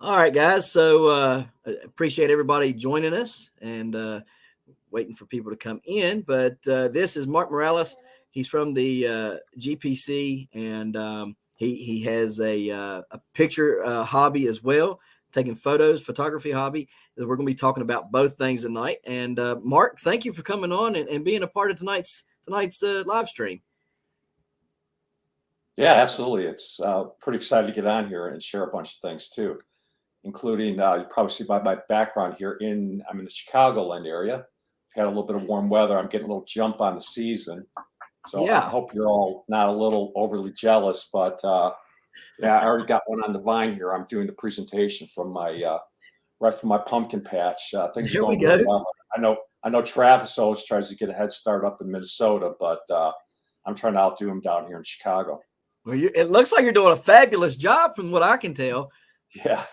All right, guys. So appreciate everybody joining us and waiting for people to come in. But this is Mark Mourlas. He's from the GPC, and he has a picture hobby as well, taking photos, photography hobby. We're going to be talking about both things tonight. And Mark, thank you for coming on and being a part of tonight's live stream. Yeah, absolutely. It's pretty excited to get on here and share a bunch of things too, including you probably see by my background here I'm in the Chicagoland area. Had a little bit of warm weather. I'm getting a little jump on the season, so Yeah. I hope you're all not a little overly jealous. But yeah, I already got one on the vine here. I'm doing the presentation from my right from my pumpkin patch. Things are going really well. I know Travis always tries to get a head start up in Minnesota, but I'm trying to outdo him down here in Chicago. Well, it looks like you're doing a fabulous job from what I can tell. Yeah.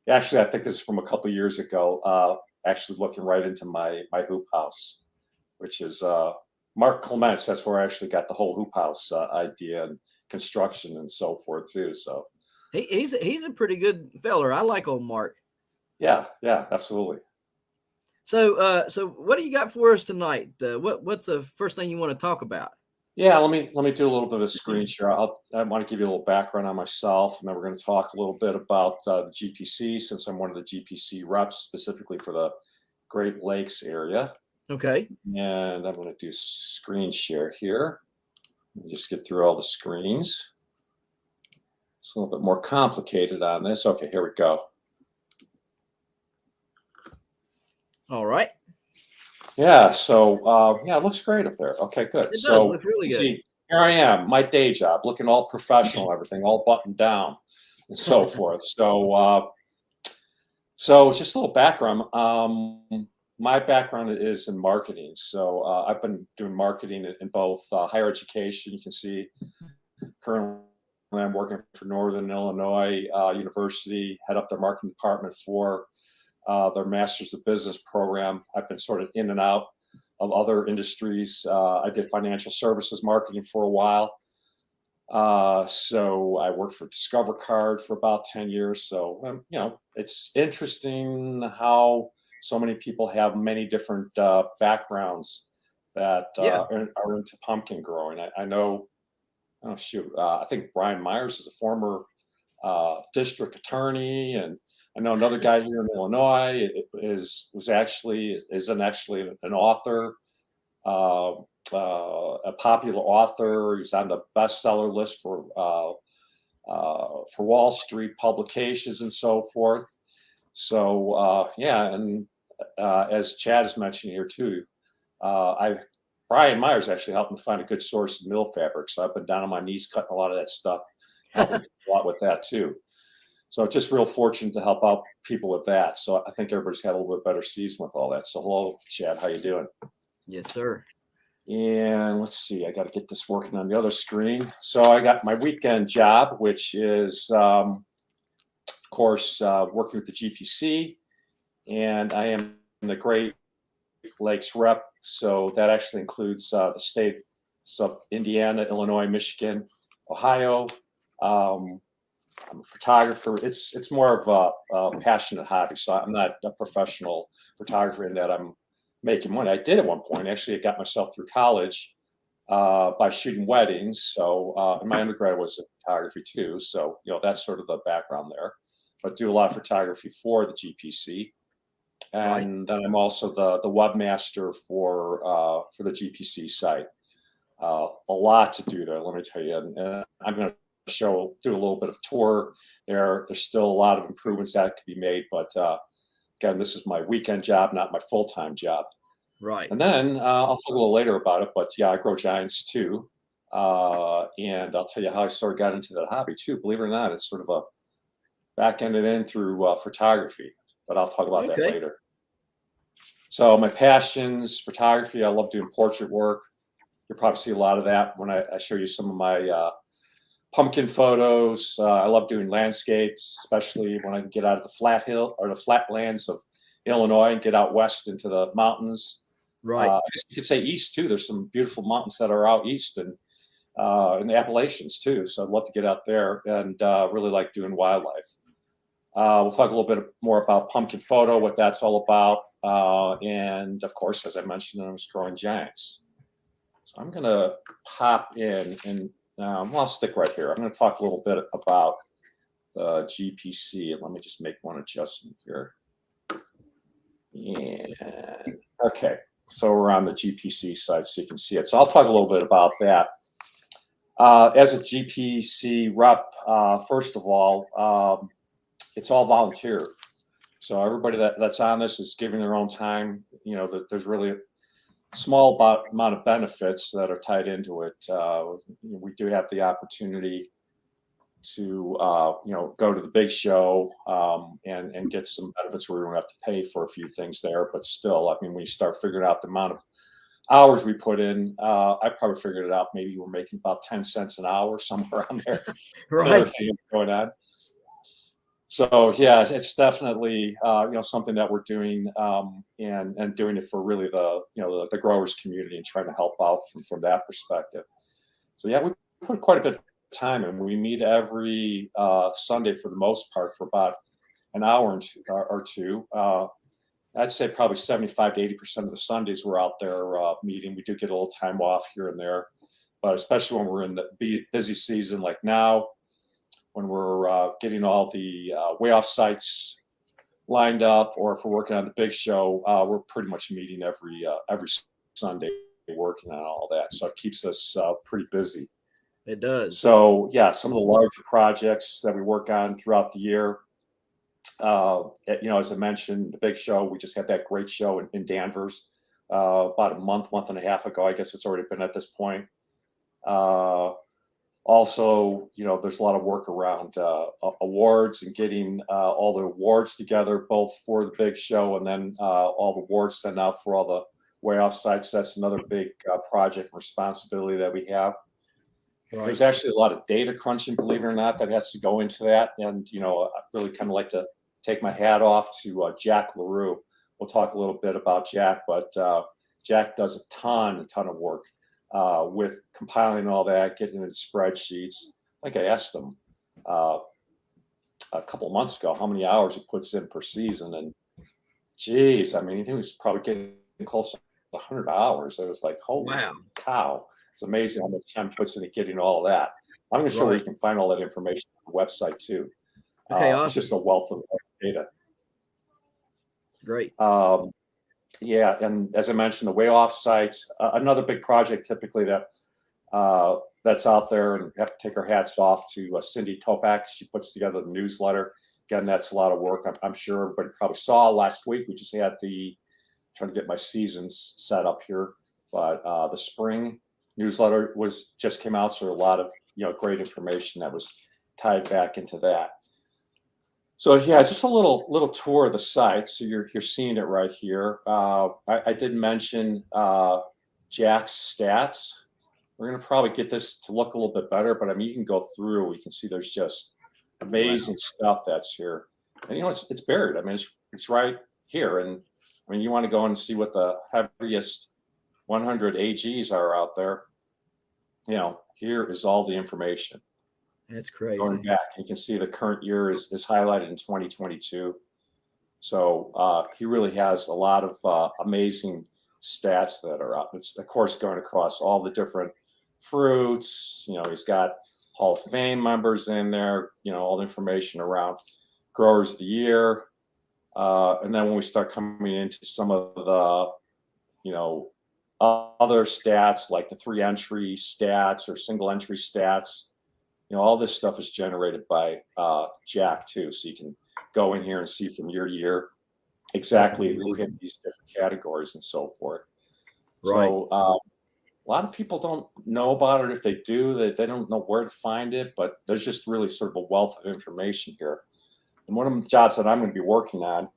Actually, I think this is from a couple of years ago. Actually, looking right into my hoop house, which is Mark Clements. That's where I actually got the whole hoop house idea and construction and so forth too. So he's a pretty good feller. I like old Mark. Yeah, absolutely. So what do you got for us tonight? What's the first thing you want to talk about? Yeah, let me do a little bit of a screen share. I want to give you a little background on myself, and then we're going to talk a little bit about the GPC, since I'm one of the GPC reps specifically for the Great Lakes area. Okay. And I'm going to do screen share here. Let me just get through all the screens. It's a little bit more complicated on this. Okay, here we go. All right. Yeah, so yeah, it looks great up there. Okay, good. It does look really good. See, here I am, my day job, looking all professional, everything all buttoned down, and so forth. So just a little background. My background is in marketing. So I've been doing marketing in both higher education. You can see currently I'm working for Northern Illinois University, head up their marketing department for their Masters of Business program. I've been sort of in and out of other industries. I did financial services marketing for a while. So I worked for Discover Card for about 10 years. So, it's interesting how so many people have many different backgrounds that are into pumpkin growing. I know, I think Brian Myers is a former district attorney, and I know another guy here in Illinois isn't actually an author, a popular author. He's on the bestseller list for Wall Street publications and so forth. So and as Chad is mentioning here too, Brian Myers actually helped me find a good source of mill fabric. So I've been down on my knees cutting a lot of that stuff, helping a lot with that too. So just real fortunate to help out people with that. So I think everybody's had a little bit better season with all that. So hello, Chad, how you doing? Yes, sir. And let's see, I got to get this working on the other screen. So I got my weekend job, which is, of course, working with the GPC, and I am the Great Lakes rep. So that actually includes the states of Indiana, Illinois, Michigan, Ohio. I'm a photographer. It's more of a passionate hobby. So I'm not a professional photographer in that I'm making money. I did at one point. Actually, I got myself through college by shooting weddings. So and my undergrad was in photography too. So that's sort of the background there. But do a lot of photography for the GPC, and then I'm also the webmaster for the GPC site. A lot to do there, let me tell you. And I'm going to do a little bit of tour there. There's still a lot of improvements that could be made, but again, this is my weekend job, not my full-time job. Right. And then I'll talk a little later about it, but yeah, I grow giants too. And I'll tell you how I sort of got into that hobby too. Believe it or not, it's sort of a back-ended in through photography, but I'll talk about that later. So my passions, photography. I love doing portrait work. You'll probably see a lot of that when I show you some of my pumpkin photos. I love doing landscapes, especially when I can get out of the flat hill or the flatlands of Illinois and get out west into the mountains. Right. I guess you could say east too. There's some beautiful mountains that are out east and in the Appalachians too. So I'd love to get out there and really like doing wildlife. We'll talk a little bit more about Pumpkin Photo, what that's all about. And of course, as I mentioned, I'm Growing Giants. So I'm going to pop in and I'll stick right here. I'm going to talk a little bit about the GPC. And let me just make one adjustment here. And okay, so we're on the GPC side so you can see it. So I'll talk a little bit about that. As a GPC rep, first of all, it's all volunteer. So everybody that's on this is giving their own time. You know, there's really a small amount of benefits that are tied into it. We do have the opportunity to, go to the big show and get some benefits where we don't have to pay for a few things there. But still, I mean, when you start figuring out the amount of hours we put in, I probably figured it out. Maybe we're making about 10 cents an hour, somewhere around there. Right. Going on. So yeah, it's definitely something that we're doing and doing it for really the growers community and trying to help out from that perspective. So yeah, we put quite a bit of time in. We meet every Sunday for the most part for about an hour or two. I'd say probably 75 to 80% of the Sundays we're out there meeting. We do get a little time off here and there, but especially when we're in the busy season like now, when we're getting all the way off sites lined up, or if we're working on the big show, we're pretty much meeting every Sunday working on all that. So it keeps us pretty busy. It does. So yeah, some of the larger projects that we work on throughout the year, as I mentioned, the big show, we just had that great show in Danvers about a month and a half ago. I guess it's already been at this point. Also, there's a lot of work around awards and getting all the awards together, both for the big show and then all the awards sent out for all the way off sites. That's another big project responsibility that we have. Right. There's actually a lot of data crunching, believe it or not, that has to go into that. And, I really kind of like to take my hat off to Jack LaRue. We'll talk a little bit about Jack, but Jack does a ton of work with compiling all that, getting into spreadsheets. I think I asked him a couple of months ago how many hours he puts in per season. And geez, I mean, he was probably getting close to 100 hours. It was like, holy cow. It's amazing how much time he puts into getting all of that. I'm going to show where you can find all that information on the website too. Okay, awesome. It's just a wealth of data. Great. Yeah, and as I mentioned, the way off sites, another big project typically that's out there, and we have to take our hats off to Cindy Topak. She puts together the newsletter. Again, that's a lot of work. I'm sure everybody probably saw last week. We just had trying to get my seasons set up here, but the spring newsletter just came out, so a lot of great information that was tied back into that. So yeah, just a little tour of the site. So you're seeing it right here. I did mention Jack's stats. We're gonna probably get this to look a little bit better, but I mean, you can go through. You can see there's just amazing stuff that's here, and it's buried. I mean, it's right here, and I mean, you want to go and see what the heaviest 100 AGs are out there. Here is all the information. That's crazy. Going back, you can see the current year is highlighted in 2022. So he really has a lot of amazing stats that are up. It's, of course, going across all the different fruits. He's got Hall of Fame members in there, all the information around Growers of the Year. And then when we start coming into some of the, other stats like the 3-entry stats or single entry stats, all this stuff is generated by Jack too. So you can go in here and see from year to year exactly who hit these different categories and so forth. Right. So a lot of people don't know about it. If they do, they don't know where to find it, but there's just really sort of a wealth of information here. And one of the jobs that I'm going to be working on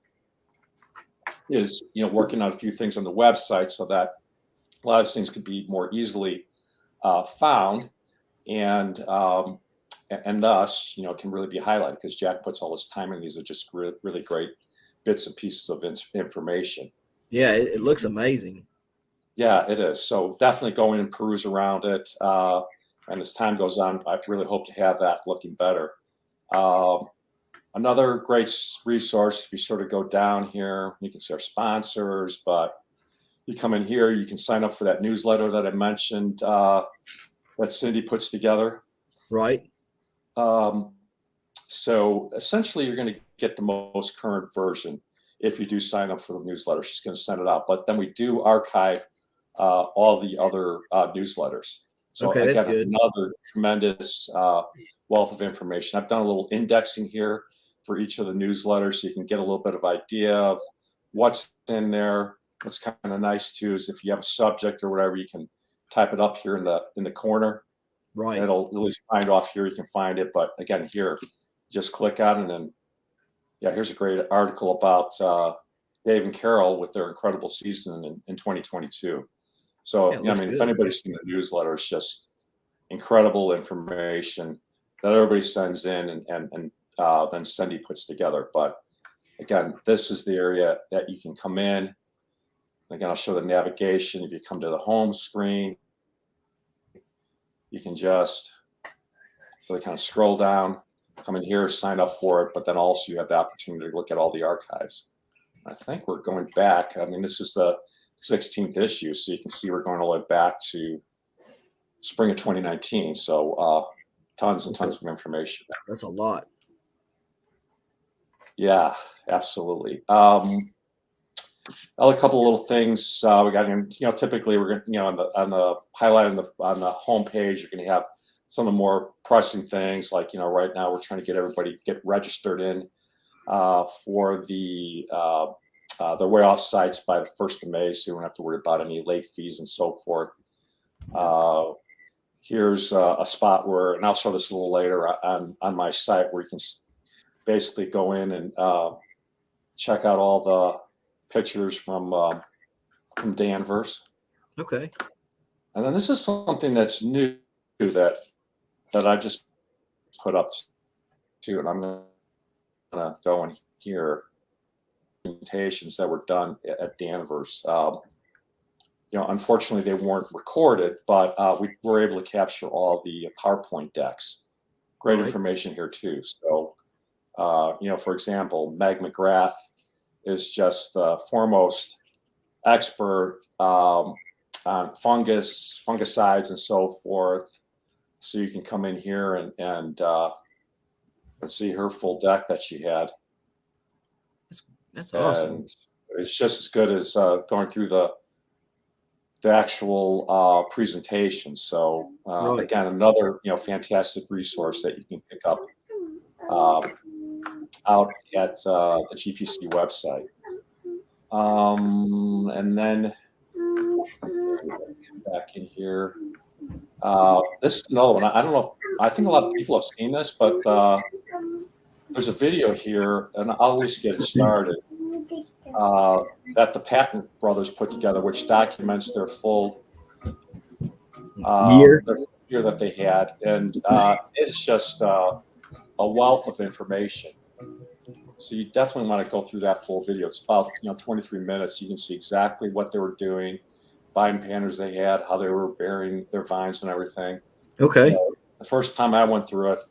is, working on a few things on the website so that a lot of things could be more easily found and thus, can really be highlighted because Jack puts all his time in. These are just really great bits and pieces of information. Yeah, it looks amazing. Yeah, it is. So definitely go in and peruse around it. And as time goes on, I really hope to have that looking better. Another great resource, if you sort of go down here, you can see our sponsors, but you come in here, you can sign up for that newsletter that I mentioned that Cindy puts together. Right. So essentially, you're going to get the most current version if you do sign up for the newsletter. She's going to send it out. But then we do archive all the other newsletters. So Okay, that's again, good. another tremendous wealth of information. I've done a little indexing here for each of the newsletters, so you can get a little bit of idea of what's in there. What's kind of nice too is if you have a subject or whatever, you can type it up here in the corner. Right. And it'll at least find off here. You can find it, but again, here, just click on it, and yeah, here's a great article about Dave and Carol with their incredible season in 2022. So, Yeah, I mean, good. if anybody's seen the newsletter, it's just incredible information that everybody sends in and then Cindy puts together. But again, this is the area that you can come in. Again, I'll show the navigation. If you come to the home screen, you can just really kind of scroll down, come in here, sign up for it, but then also you have the opportunity to look at all the archives. I think we're going back. I mean, this is the 16th issue, so you can see we're going all the way back to spring of 2019. So tons and tons of information. That's a lot. Yeah, absolutely. Other couple of little things we got in. Typically we're going on the highlight on the home page, you're going to have some of the more pressing things like right now we're trying to get everybody to get registered in for the way off sites by the 1st of May, so you don't have to worry about any late fees and so forth. Here's a spot where, and I'll show this a little later on my site, where you can basically go in and check out all the pictures from Danvers. Okay. And then this is something that's new that I just put up too, and I'm going to go in here. Presentations that were done at Danvers. Unfortunately, they weren't recorded, but we were able to capture all the PowerPoint decks. Great information here too. So, for example, Meg McGrath is just the foremost expert on fungus, fungicides, and so forth. So you can come in here and see her full deck that she had. That's awesome. And it's just as good as going through the actual presentation. So again, another fantastic resource that you can pick up out at the GPC website. And then come back in here. This is another one. I don't know. I think a lot of people have seen this, but there's a video here, and I'll at least get it started, that the Patton brothers put together, which documents their full year that they had. And it's just a wealth of information. So you definitely want to go through that full video. It's about 23 minutes. You can see exactly what they were doing, vine patterns they had, how they were bearing their vines and everything. Okay. The first time I went through it,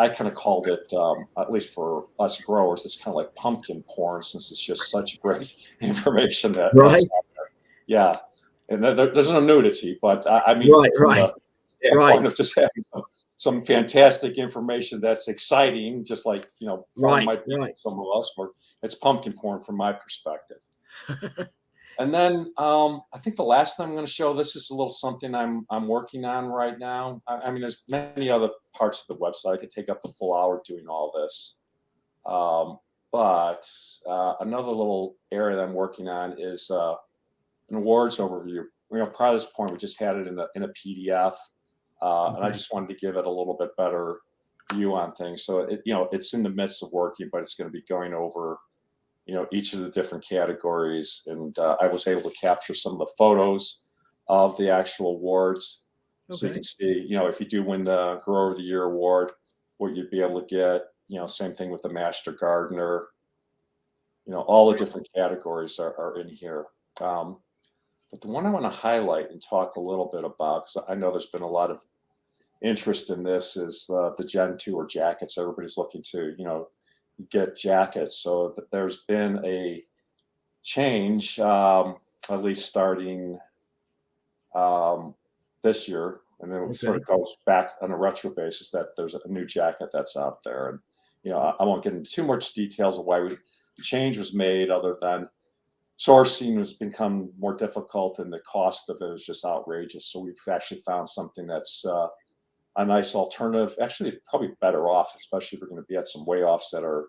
I kind of called it, at least for us growers, it's kind of like pumpkin porn, since it's just such great information that. Right. Yeah. And there's no nudity, but I mean, from the standpoint of just having some fantastic information that's exciting, just like, might be some of us, for it's pumpkin porn from my perspective. And then I think the last thing I'm going to show, this is a little something I'm working on right now. I mean, there's many other parts of the website. I could take up the full hour doing all this. But another little area that I'm working on is an awards overview. Prior to this point, we just had it in a PDF, and I just wanted to give it a little bit better view on things. So it's in the midst of working, but it's going to be going over each of the different categories. And I was able to capture some of the photos of the actual awards. Okay. So you can see, if you do win the Grower of the Year award, what you'd be able to get, same thing with the Master Gardener, all the different categories are in here. But the one I want to highlight and talk a little bit about, because I know there's been a lot of interest in this, is the Gen 2 or jackets. Everybody's looking to, get jackets. So that there's been a change, at least starting this year, and then it sort of goes back on a retro basis that there's a new jacket that's out there. And I won't get into too much details of why the change was made, other than sourcing has become more difficult and the cost of it is just outrageous. So we've actually found something that's a nice alternative. Actually, probably better off, especially if we're going to be at some way-offs that are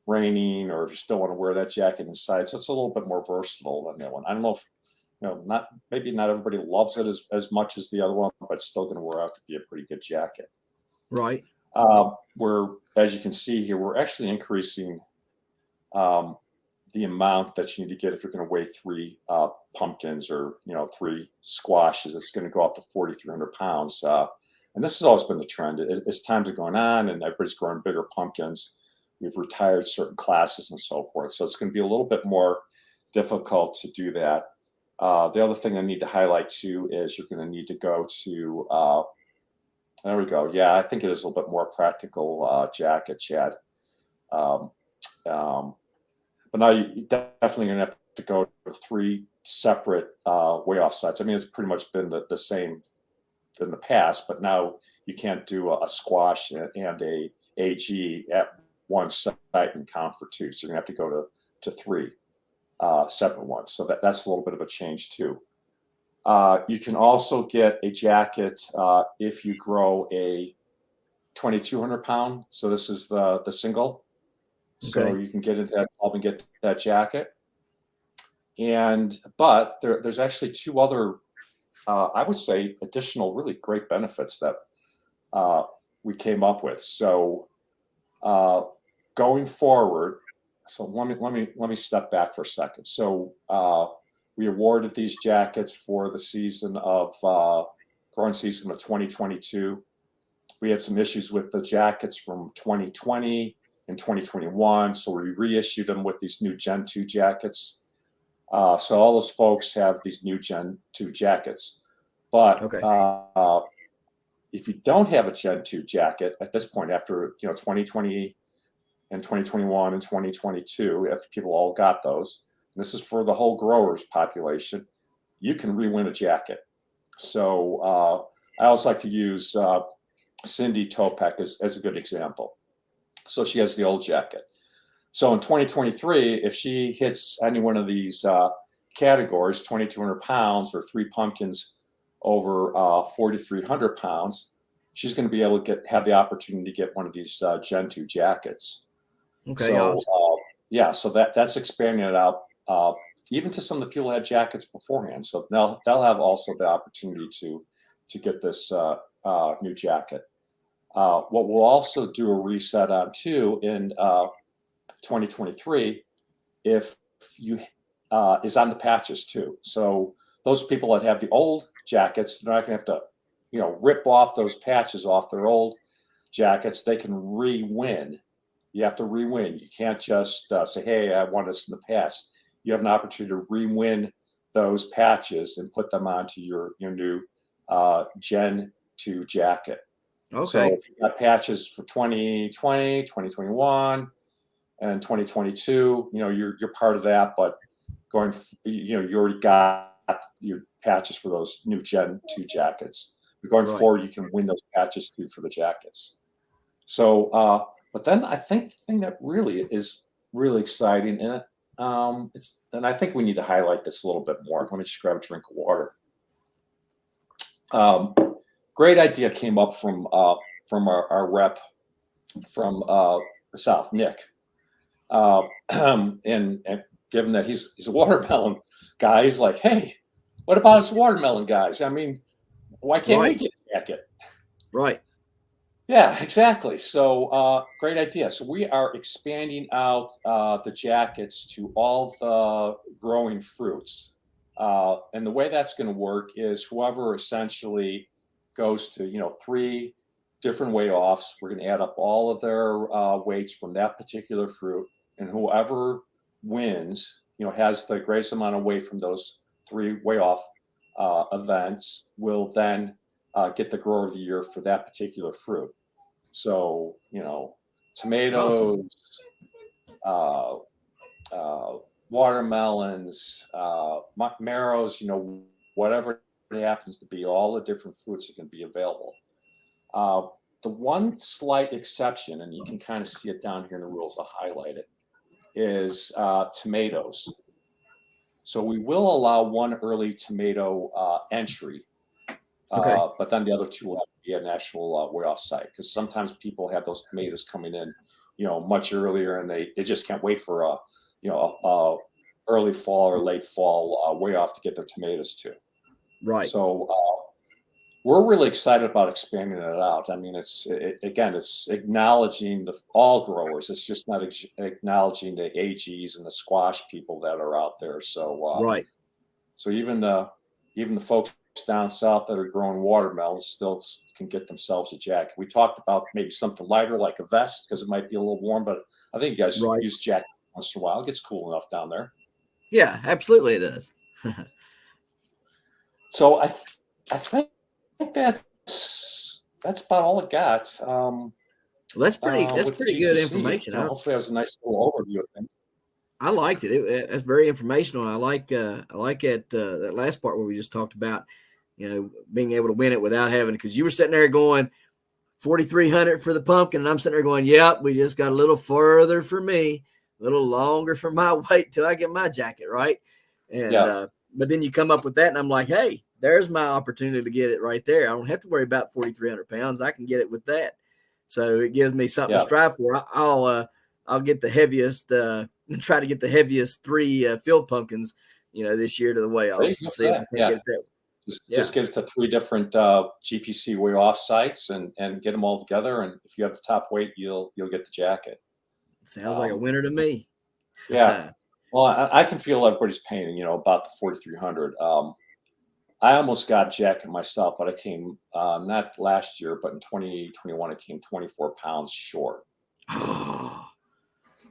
raining, or if you still want to wear that jacket inside. So it's a little bit more versatile than that one. I don't know if, maybe not everybody loves it as much as the other one, but it's still going to wear out to be a pretty good jacket. Right. As you can see here, we're actually increasing the amount that you need to get if you're going to weigh 3 pumpkins or 3 squashes. It's going to go up to 4,300 pounds. And this has always been the trend. As times are going on and everybody's growing bigger pumpkins, we've retired certain classes and so forth. So it's going to be a little bit more difficult to do that. The other thing I need to highlight too is you're going to need to go to, there we go. Yeah, I think it is a little bit more practical jacket, Chad. But now you definitely going to have to go to 3 separate weigh-off sites. I mean, it's pretty much been the same in the past, but now you can't do a squash and a AG at one site and count for 2. So you're going to have to go to 3 separate ones. So that's a little bit of a change too. You can also get a jacket if you grow a 2,200 pound. So this is the single. So you can get into that club and get that jacket. But there's actually 2 other, I would say, additional really great benefits that we came up with. So going forward, so let me step back for a second. So we awarded these jackets for the season of growing season of 2022. We had some issues with the jackets from 2020 and 2021, so we reissued them with these new Gen 2 jackets. So all those folks have these new Gen 2 jackets. But if you don't have a Gen 2 jacket at this point, after 2020 and 2021 and 2022, if people all got those, and this is for the whole growers population, you can re-win a jacket. So I always like to use Cindy Topek as a good example. So she has the old jacket. So in 2023, if she hits any one of these categories, 2,200 pounds or 3 pumpkins over 4,300 pounds, she's going to be able to have the opportunity to get one of these Gen 2 jackets. Okay. So so that's expanding it out even to some of the people who had jackets beforehand. So they'll have also the opportunity to get this new jacket. What we'll also do a reset on too in 2023, if you is on the patches too. So those people that have the old jackets, they're not going to have to, rip off those patches off their old jackets. They can re-win. You have to re-win. You can't just say, "Hey, I won this in the past." You have an opportunity to re-win those patches and put them onto your new Gen 2 jacket. Okay. So if you got patches for 2020, 2021, and 2022, you're part of that. But you already got your patches for those new Gen 2 jackets. But going forward, you can win those patches too for the jackets. So, but then I think the thing that really is really exciting, and and I think we need to highlight this a little bit more. Let me just grab a drink of water. Great idea came up from our rep from the South, Nick. And given that he's a watermelon guy, he's like, "Hey, what about us watermelon guys? I mean, why can't we get a jacket?" Right. Yeah, exactly. So great idea. So we are expanding out the jackets to all the growing fruits. And the way that's going to work is whoever essentially goes to 3 different weigh-offs, we're going to add up all of their weights from that particular fruit, and whoever wins, has the greatest amount of weight from those 3 weigh-off events will then get the grower of the year for that particular fruit. So tomatoes, watermelons, marrows, whatever it happens to be, all the different fruits that can be available. The one slight exception, and you can kind of see it down here in the rules, I'll highlight it, is tomatoes. So we will allow one early tomato entry, but then the other two will have to be an actual way off site, because sometimes people have those tomatoes coming in, much earlier, and they just can't wait for a early fall or late fall way off to get their tomatoes to. Right. So we're really excited about expanding it out. I mean, it's acknowledging all growers. It's just not acknowledging the AGs and the squash people that are out there. So right. So even the folks down south that are growing watermelons still can get themselves a jacket. We talked about maybe something lighter like a vest, because it might be a little warm, but I think you guys use jacket once in a while. It gets cool enough down there. Yeah, absolutely it does. So I think that's about all I got. Well, that's pretty good information. Hopefully that was a nice little overview of things. I liked it. It's very informational. I like that last part where we just talked about, being able to win it without having, because you were sitting there going 4,300 for the pumpkin, and I'm sitting there going, yep, we just got a little further for me, a little longer for my weight till I get my jacket right. And but then you come up with that, and I'm like, hey, there's my opportunity to get it right there. I don't have to worry about 4,300 pounds. I can get it with that. So it gives me something to strive for. I'll get the heaviest, try to get the heaviest 3 field pumpkins, this year to the weigh off. See if I can get it that way. Just get it to 3 different GPC weigh off sites and get them all together. And if you have the top weight, you'll get the jacket. Sounds like a winner to me. Yeah. Well, I can feel everybody's pain, about the 4,300. I almost got jacket myself, but I came not last year, but in 2021, I came 24 pounds short. Oh,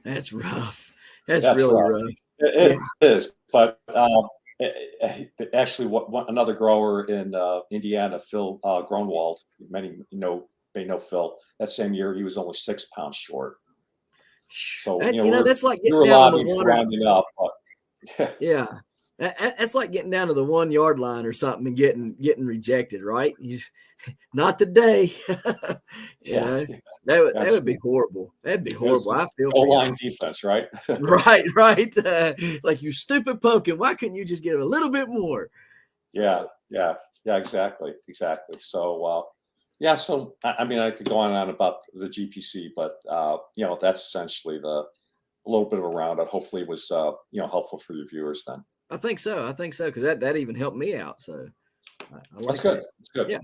that's rough. That's really rough. It is. But actually, another grower in Indiana, Phil Gronwald, many may know Phil. That same year, he was only 6 pounds short. So that's like getting down to the rounding up. But, yeah. That's like getting down to the 1 yard line or something and getting rejected, right? Not today. That would be horrible. That'd be horrible. I feel goal line defense, right? right. Like, you stupid pumpkin. Why couldn't you just get a little bit more? Yeah, exactly. So, so I mean, I could go on and on about the GPC, but that's essentially a little bit of a roundup. Hopefully, it was helpful for your viewers then. I think so, because that even helped me out. So I like that's good. That's good. Yeah.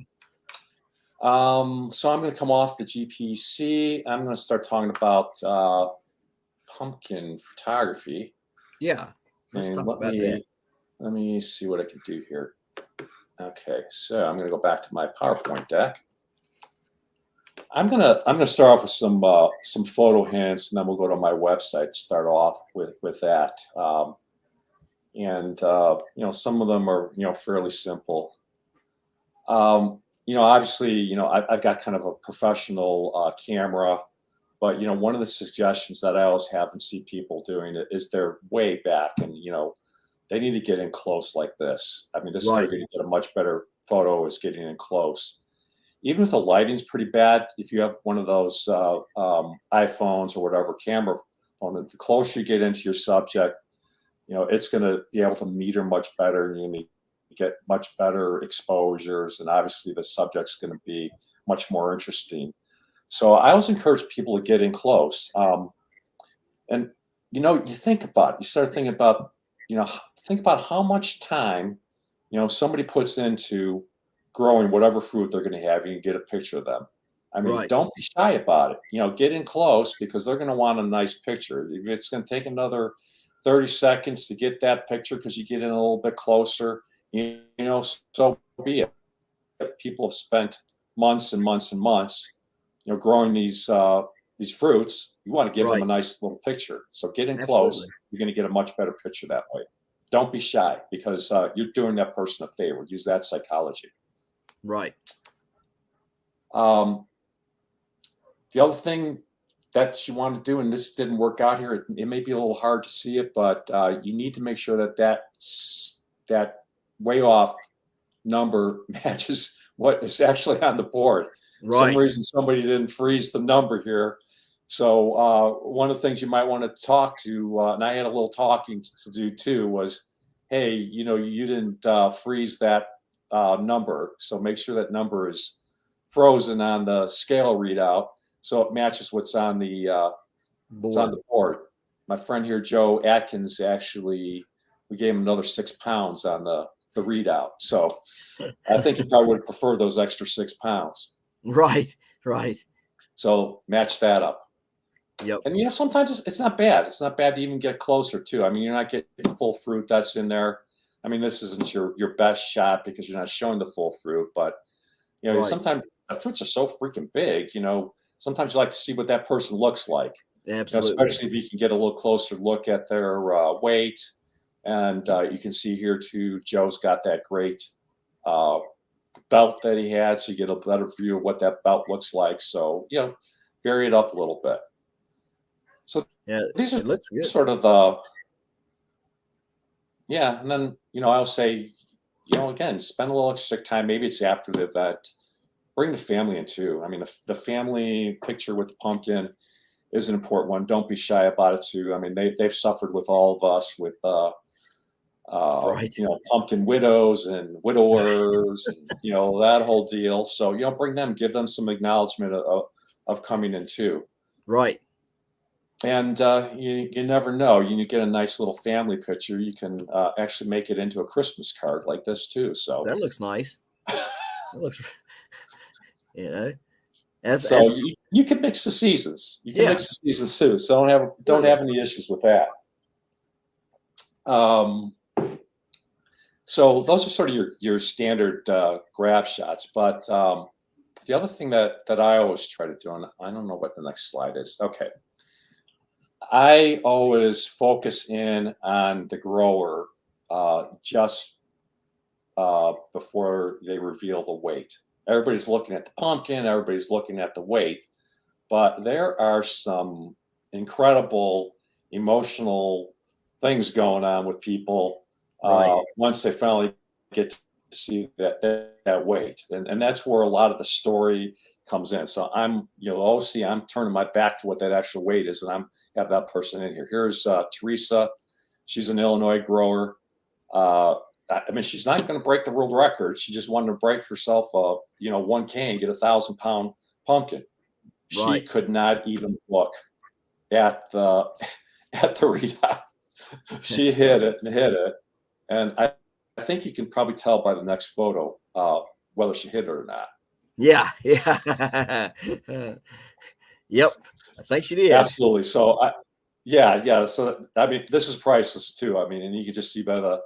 So I'm going to come off the GPC. I'm going to start talking about pumpkin photography. Yeah. Let's talk about that. Let me see what I can do here. Okay, so I'm going to go back to my PowerPoint deck. I'm gonna start off with some photo hints, and then we'll go to my website to start off with that. And some of them are fairly simple. Obviously, I've got kind of a professional camera, but one of the suggestions that I always have and see people doing it is they're way back, and they need to get in close like this. I mean, this is how you're going to get a much better photo, is getting in close. Even if the lighting's pretty bad, if you have one of those iPhones or whatever camera phone, the closer you get into your subject, it's going to be able to meter much better, and you're going to get much better exposures, and obviously the subject's going to be much more interesting. So I always encourage people to get in close. And you think about it. You start thinking about, think about how much time, somebody puts into growing whatever fruit they're going to have. You can get a picture of them. I mean, don't be shy about it. Get in close, because they're going to want a nice picture. If it's going to take another 30 seconds to get that picture because you get in a little bit closer, so be it. People have spent months and months and months, growing these fruits. You want to give them a nice little picture. So get in close. You're going to get a much better picture that way. Don't be shy, because you're doing that person a favor. Use that psychology. Right. The other thing that you want to do, and this didn't work out here, it may be a little hard to see it, but you need to make sure that way off number matches what is actually on the board. For some reason, somebody didn't freeze the number here. So one of the things you might want to talk to, and I had a little talking to do too, was, hey, you didn't freeze that number, so make sure that number is frozen on the scale readout, so it matches what's on the board. My friend here, Joe Atkins, actually, we gave him another 6 pounds on the readout. So I think he probably would prefer those extra 6 pounds. Right. So match that up. Yep. And sometimes it's not bad. It's not bad to even get closer too. I mean, you're not getting full fruit that's in there. I mean, this isn't your best shot because you're not showing the full fruit, but sometimes the fruits are so freaking big. Sometimes you like to see what that person looks like. Absolutely. Especially if you can get a little closer look at their weight. And you can see here too, Joe's got that great belt that he had, so you get a better view of what that belt looks like. So, vary it up a little bit. So these are sort of and then, I'll say, again, spend a little extra time. Maybe it's after the event. Bring the family in too. I mean, the family picture with the pumpkin is an important one. Don't be shy about it too. I mean, they've suffered with all of us with pumpkin widows and widowers and that whole deal. So bring them, give them some acknowledgement of coming in too. Right. And you never know. You get a nice little family picture. You can actually make it into a Christmas card like this too. So that looks nice. That looks, so you can mix the seasons. You can mix the seasons too. So don't have any issues with that. So those are sort of your standard grab shots. But the other thing that I always try to do, and I don't know what the next slide is. Okay. I always focus in on the grower just before they reveal the weight. Everybody's looking at the pumpkin, everybody's looking at the weight, but there are some incredible emotional things going on with people once they finally get to see that weight. And that's where a lot of the story comes in. So I'm turning my back to what that actual weight is, and I'm have that person in here. Here's Teresa. She's an Illinois grower. I mean, she's not going to break the world record. She just wanted to break herself a 1K, get 1,000-pound pumpkin. She could not even look at the readout. She hit it, and I think you can probably tell by the next photo whether she hit it or not. Yeah. Yep. I think she did. Absolutely. So So I mean, this is priceless too. I mean, and you can just see by the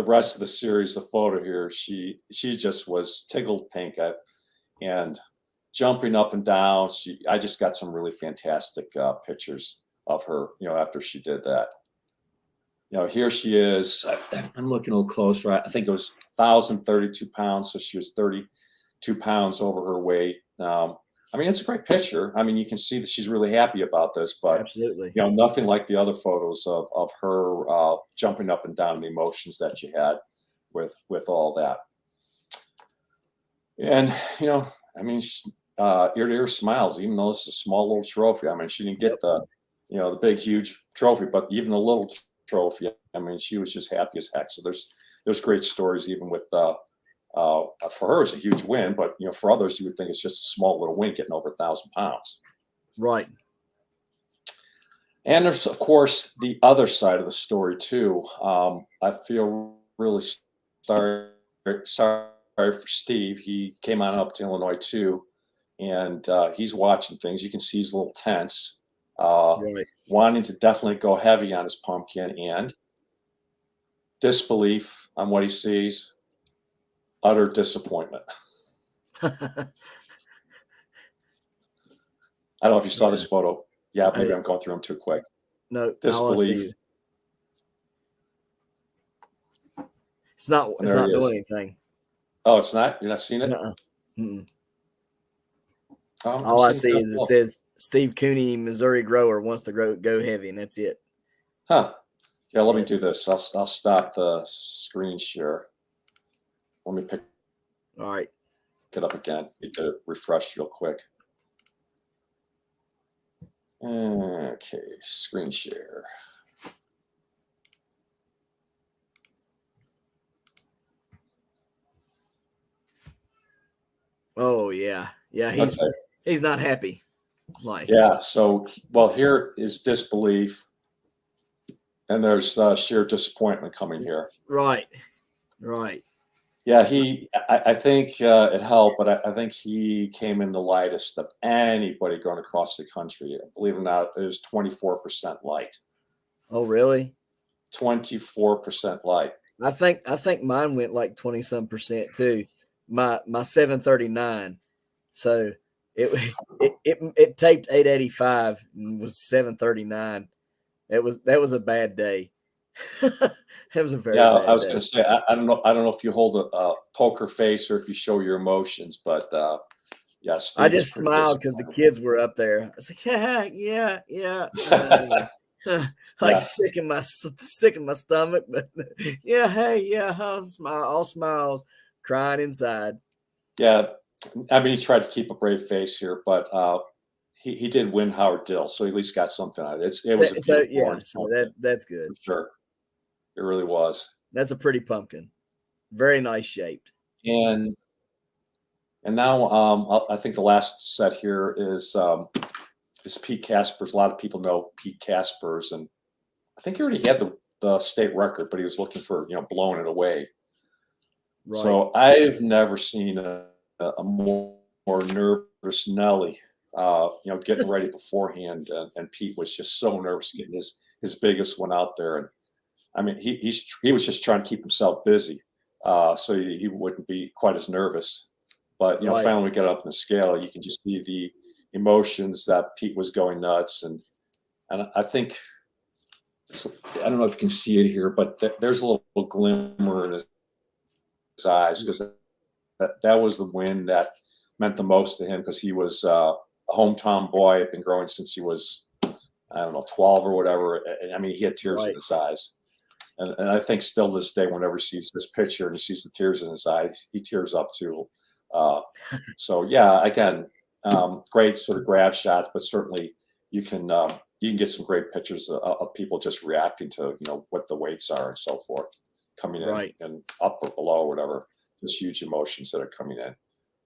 rest of the series, the photo here, she just was tickled pink and jumping up and down. I just got some really fantastic pictures of her, after she did that. Here she is. I'm looking a little closer. I think it was 1,032 pounds. So she was 32 pounds over her weight. I mean, it's a great picture. I mean, you can see that she's really happy about this, but absolutely, nothing like the other photos of her jumping up and down, the emotions that she had with all that. And I mean, ear to ear smiles, even though it's a small little trophy. I mean, she didn't get the big huge trophy, but even the little trophy, I mean, she was just happy as heck. So there's great stories even with. For her, it's a huge win, but for others, you would think it's just a small little win getting over 1,000 pounds. Right. And there's, of course, the other side of the story too. I feel really sorry for Steve. He came on up to Illinois too, and he's watching things. You can see he's a little tense, wanting to definitely go heavy on his pumpkin, and disbelief on what he sees. Utter disappointment. I don't know if you saw this photo. Yeah, maybe I'm going through them too quick. No, disbelief. It's not doing anything. Oh, it's not? You're not seeing it? All I see is it says Steve Cooney, Missouri grower, wants to go heavy, and that's it. Huh. Yeah, let me do this. I'll stop the screen share. Let me pick All right. it up again. Need to refresh real quick. Okay, screen share. Oh yeah, yeah. He's not happy. Like yeah. So well, here is disbelief, and there's sheer disappointment coming here. right. Yeah, I think it helped, but I think he came in the lightest of anybody going across the country. Believe it or not, it was 24% light. Oh really? 24% light. I think mine went like 20-some% too. My 739. So it taped 885 and was 739. That was a bad day. That was a very Yeah, bad I was day. going to say I don't know if you hold a poker face or if you show your emotions, but yeah, I Steve was just pretty smiled because the disappointed. kids were up there. I was like, yeah. Like Yeah, sick in my stomach, but yeah, hey, yeah, I'll smile, all smiles, crying inside. yeah. I mean, he tried to keep a brave face here, but he did win Howard Dill, so he at least got something out of it. It was a So beautiful yeah, orange so pumpkin, that's for good. sure. It really was. That's a pretty pumpkin, very nice shaped. And now I think the last set here is Pete Casper's. A lot of people know Pete Casper's, and I think he already had the state record, but he was looking for blowing it away. Right. So I've never seen a more nervous Nelly. Getting ready beforehand, and Pete was just so nervous getting his biggest one out there. And I mean, he was just trying to keep himself busy, so he wouldn't be quite as nervous. But Right. finally we get up in the scale, you can just see the emotions that Pete was going nuts, and I think I don't know if you can see it here, but there's a little glimmer in his eyes because that was the win that meant the most to him because he was a hometown boy, had been growing since he was, I don't know, 12 or whatever. And, I mean, he had tears in his eyes. And I think still this day, whenever he sees this picture and he sees the tears in his eyes, he tears up too. So yeah, again, great sort of grab shots, but certainly you can get some great pictures of people just reacting to what the weights are and so forth, coming in and up or below or whatever. Just huge emotions that are coming in.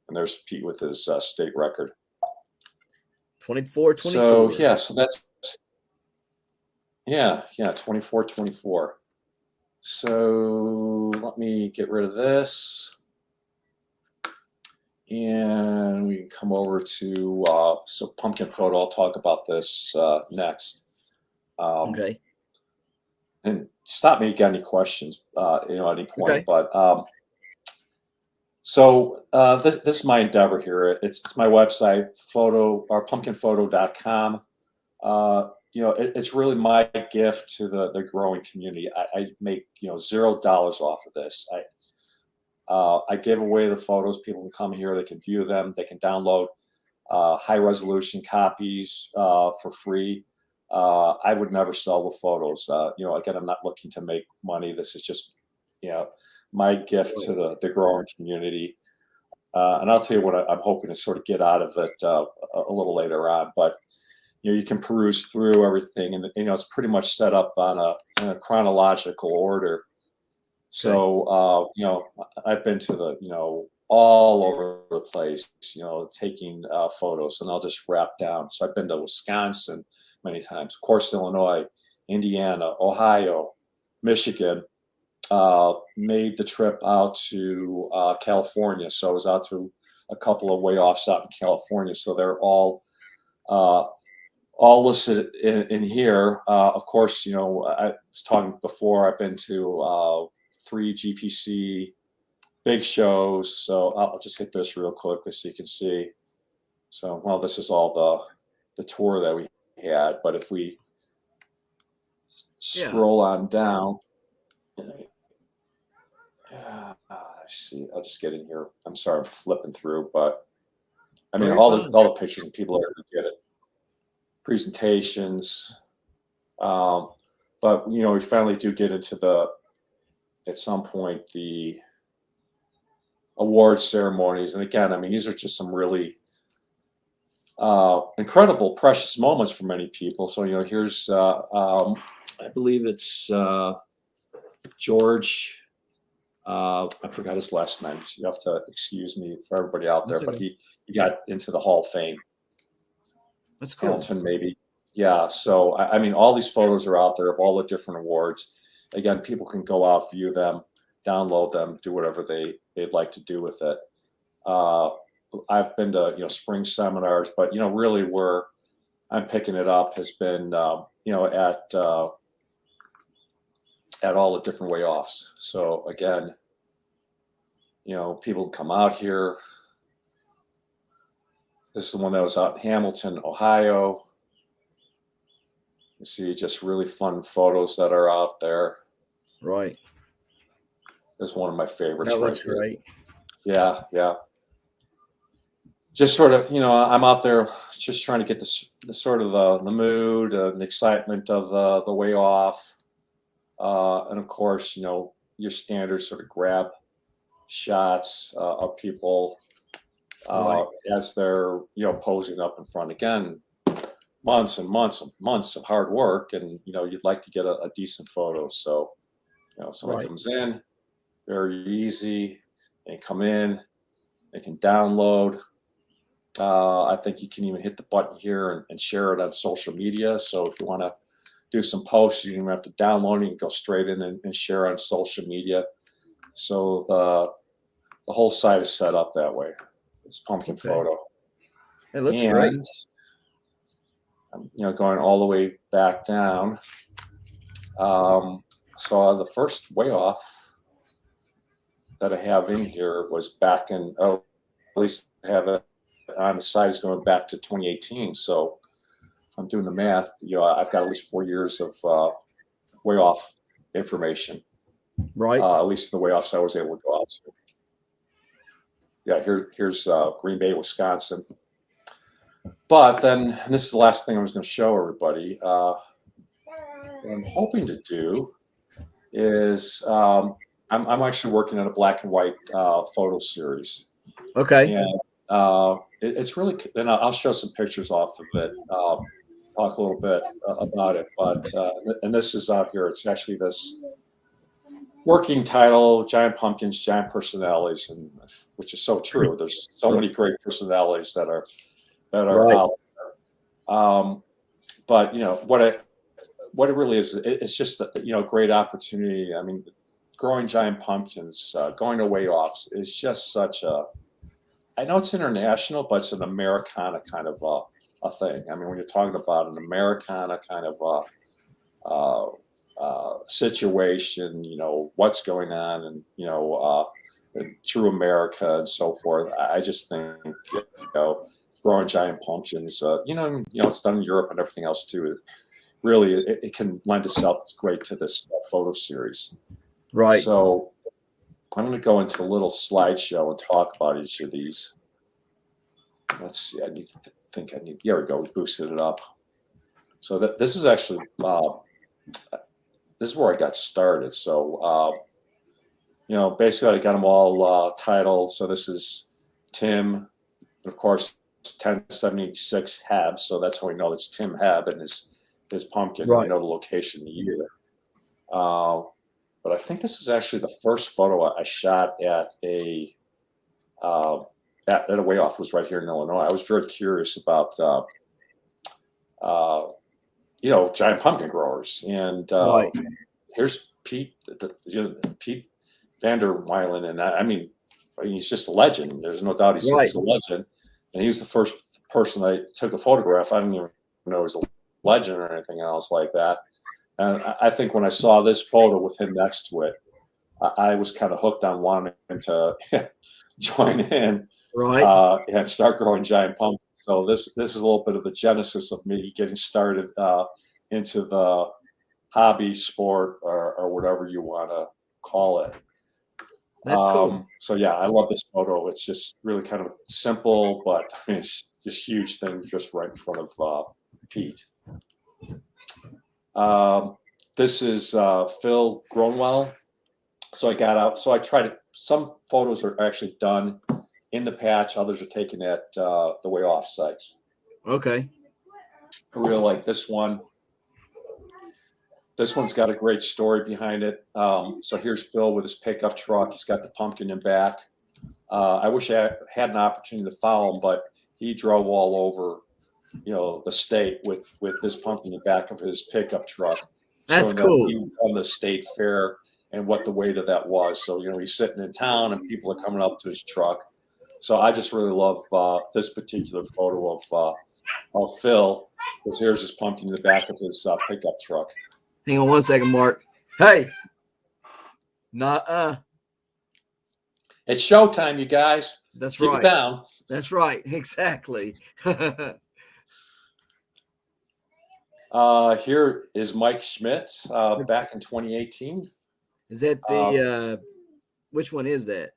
And there's Pete with his state record. 24-24. So yeah, so that's 24-24. So let me get rid of this. And we can come over to so pumpkin photo. I'll talk about this next. Okay. And stop me if you got any questions, at any point. Okay. But so this is my endeavor here. It's my website, pumpkinphoto.com. It's really my gift to the growing community. I make $0 off of this. I give away the photos. People can come here. They can view them. They can download high resolution copies for free. I would never sell the photos. Again, I'm not looking to make money. This is just, my gift to the growing community. And I'll tell you what I'm hoping to sort of get out of it a little later on. But you can peruse through everything, and it's pretty much set up on a chronological order. So I've been to all over the place, taking photos, and I'll just wrap down. So I've been to Wisconsin many times, of course, Illinois, Indiana, Ohio, Michigan. Made the trip out to California, so I was out to a couple of way offs out in California. So they're all listed in here. Of course, I was talking before. I've been to 3 GPC big shows. So I'll just hit this real quickly so you can see. So, well, this is all the tour that we had. But if we scroll on down, see, I'll just get in here. I'm sorry, I'm flipping through, but I mean, all the pictures and people are going to get it. presentations. But we finally do get into at some point, the award ceremonies. And again, I mean, these are just some really incredible, precious moments for many people. So, here's, I believe it's George. I forgot his last name. So you have to excuse me for everybody out there, but he got into the Hall of Fame. That's cool. Hamilton, maybe. Yeah. So, I mean, all these photos are out there of all the different awards. Again, people can go out, view them, download them, do whatever they'd like to do with it. I've been to, spring seminars, but, really where I'm picking it up has been, at all the different way offs. So again, people come out here. This is the one that was out in Hamilton, Ohio. You see just really fun photos that are out there. Right. This is one of my favorites. That looks great. Yeah, yeah. Just sort of, I'm out there just trying to get the sort of the mood and the excitement of the way off. And of course, your standard sort of grab shots of people as they're, posing up in front. Again, months and months and months of hard work, and you'd like to get a decent photo. So, someone comes in, very easy. They come in, they can download. I think you can even hit the button here and share it on social media. So if you want to do some posts, you don't even have to download it. You can go straight in and share on social media. So the whole site is set up that way. It's pumpkin photo. It looks great. Going all the way back down. So the first way off that I have in here was back in, at least I have it on the side is going back to 2018. So if I'm doing the math, I've got at least 4 years of way off information. Right. At least the way offs I was able to go out to. Yeah, here's Green Bay, Wisconsin. But then, and this is the last thing I was going to show everybody. What I'm hoping to do is I'm actually working on a black and white photo series. Okay. And it's really, and I'll show some pictures off of it. Talk a little bit about it. But and this is out here. It's actually this working title: Giant Pumpkins, Giant Personalities, and which is so true. There's so many great personalities that are out there. But what it really is, it's just a great opportunity. I mean, growing Giant Pumpkins, going to way offs is just such a. I know it's international, but it's an Americana kind of a thing. I mean, when you're talking about an Americana kind of situation, what's going on, and true America and so forth. I just think growing Giant Pumpkins, it's done in Europe and everything else too. Really, it can lend itself great to this photo series. Right. So I'm going to go into a little slideshow and talk about each of these. Let's see. There we go. We boosted it up. So this is actually this is where I got started. So basically I got them all titled. So this is Tim, and of course, 1076 Hab. So that's how we know it's Tim Hab and his pumpkin. Right. We know the location, the year. But I think this is actually the first photo I shot at a way off. Was right here in Illinois. I was very curious about giant pumpkin growers, and here's Pete, Pete Vander Weilen, and I mean, he's just a legend. There's no doubt he's a legend, and he was the first person I took a photograph. I didn't even know he was a legend or anything else like that. And I think when I saw this photo with him next to it, I was kind of hooked on wanting to join in and start growing giant pumpkins. So this is a little bit of the genesis of me getting started into the hobby, sport, or whatever you want to call it. That's cool. So yeah, I love this photo. It's just really kind of simple, but I mean, it's just huge thing just right in front of Pete. This is Phil Gronwell. So I got out. So I tried it. Some photos are actually done in the patch. Others are taken at the way off sites. Okay. I really like this one. This one's got a great story behind it. So here's Phil with his pickup truck. He's got the pumpkin in back. I wish I had an opportunity to follow him, but he drove all over, the state with this pumpkin in the back of his pickup truck. That's So cool. he won the state fair and what the weight of that was. So, he's sitting in town and people are coming up to his truck. So I just really love this particular photo of Phil, because here's his pumpkin in the back of his pickup truck. Hang on one second, Mark. Hey. It's showtime, you guys. That's Keep right. it down. That's right. Exactly. Here is Mike Schmidt back in 2018. Is that the which one is that?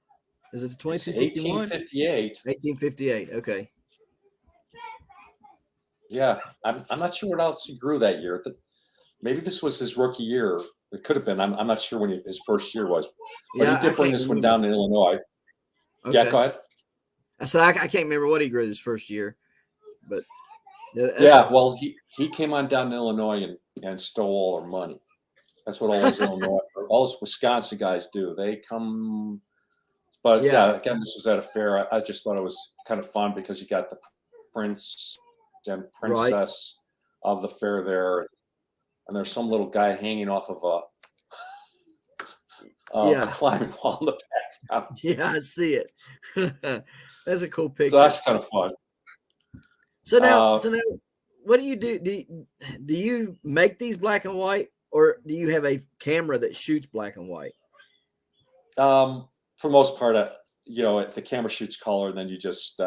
Is it the 2261? 1858. 1858. Okay. Yeah, I'm not sure what else he grew that year. Maybe this was his rookie year. It could have been. I'm not sure when his first year was. But he did bring this one down in Illinois. Okay. Yeah, go ahead. I said I can't remember what he grew his first year, but well, he came on down to Illinois and stole all our money. That's what all those Illinois, all those Wisconsin guys do. They come, but yeah, again, this was at a fair. I just thought it was kind of fun because you got the prince and princess of the fair there, and there's some little guy hanging off of a climbing wall in the background. Yeah, I see it. That's a cool picture. So that's kind of fun. So now, what do you do? Do you make these black and white, or do you have a camera that shoots black and white? For the most part, the camera shoots color, and then you just.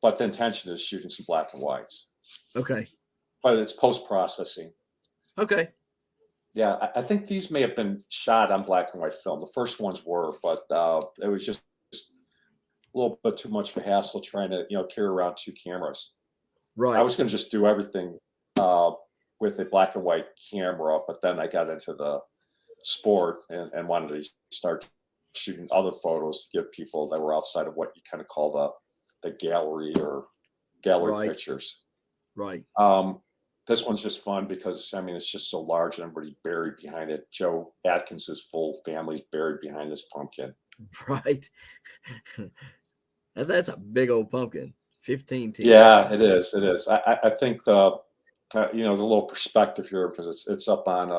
But the intention is shooting some black and whites. Okay. But it's post processing. Okay. Yeah, I think these may have been shot on black and white film. The first ones were, but it was just a little bit too much of a hassle trying to carry around two cameras. Right. I was going to just do everything with a black and white camera, but then I got into the sport and wanted to start shooting other photos to give people that were outside of what you kind of call the gallery or gallery pictures. Right. This one's just fun because it's just so large and everybody's buried behind it. Joe Atkins' full family's buried behind this pumpkin. Right. That's a big old pumpkin. 15 teeth. Yeah, it is. It is. I think the little perspective here, because it's up on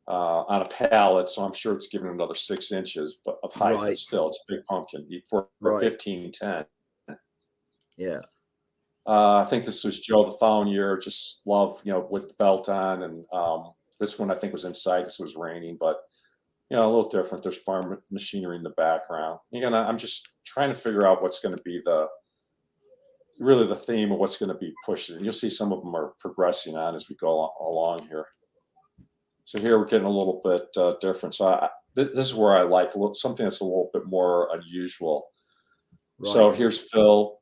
a pallet, so I'm sure it's given another 6 inches of height. But still, it's a big pumpkin for 1510. Yeah. I think this was Joe the following year. Just love, with the belt on, and this one I think was inside because it was raining, but a little different. There's farm machinery in the background. Again, I'm just trying to figure out what's going to be the theme of what's going to be pushed. And you'll see some of them are progressing on as we go along here. So here we're getting a little bit different. So this is where I like something that's a little bit more unusual. Right. So here's Phil,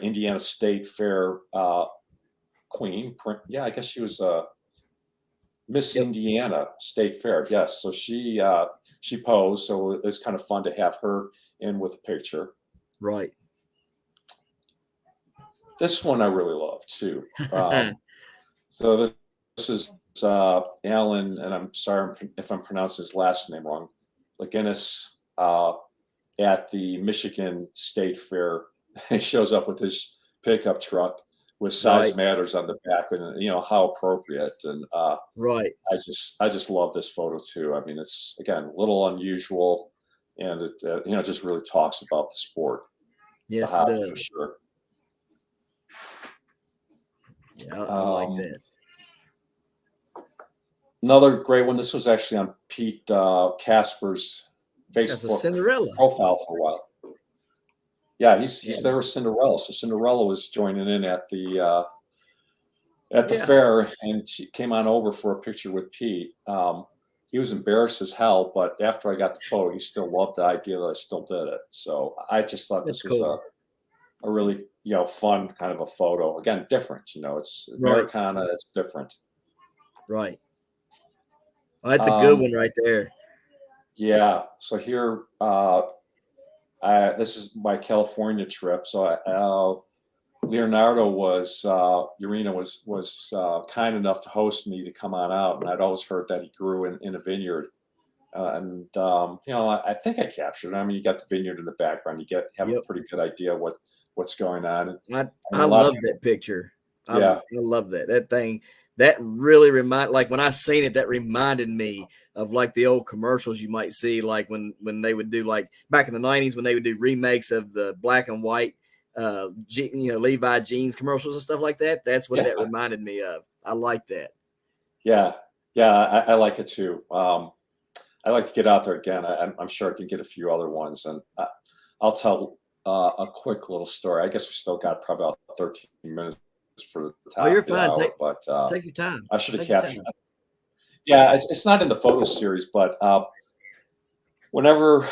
Indiana State Fair queen. Yeah, I guess she was Miss Indiana State Fair. Yes, so she posed. So it was kind of fun to have her in with a picture. Right. This one I really love too. So this is Alan, and I'm sorry if I'm pronouncing his last name wrong. McGinnis at the Michigan State Fair. He shows up with his pickup truck with size matters on the back, and how appropriate. And right, I just love this photo too. It's again a little unusual, and it just really talks about the sport. Yes, it does. For sure. Yeah, I like that. Another great one. This was actually on Pete Casper's Facebook profile for a while. Yeah, he's there with Cinderella. So Cinderella was joining in at the fair, and she came on over for a picture with Pete. He was embarrassed as hell, but after I got the photo, he still loved the idea that I still did it. So I just thought this was a really, fun kind of a photo. Again, different, it's Right. Americana, it's different. Right. Oh, that's a good one right there. Yeah. So here, this is my California trip. So Leonardo Urena was kind enough to host me to come on out, and I'd always heard that he grew in a vineyard. I think I captured it. I mean, you got the vineyard in the background. You have a pretty good idea what's going on. I love that picture. Yeah. I love that thing. That really like when I seen it, that reminded me of like the old commercials you might see, like when they would do, like back in the 90s, when they would do remakes of the black and white, Levi jeans commercials and stuff like that. That's what that reminded me of. I like that. Yeah. Yeah. I like it too. I like to get out there again. I'm sure I can get a few other ones, and I'll tell a quick little story. I guess we still got probably about 13 minutes for the top. Oh, you're fine. But take your time. I should have captured it. Yeah, it's not in the photo series, but whenever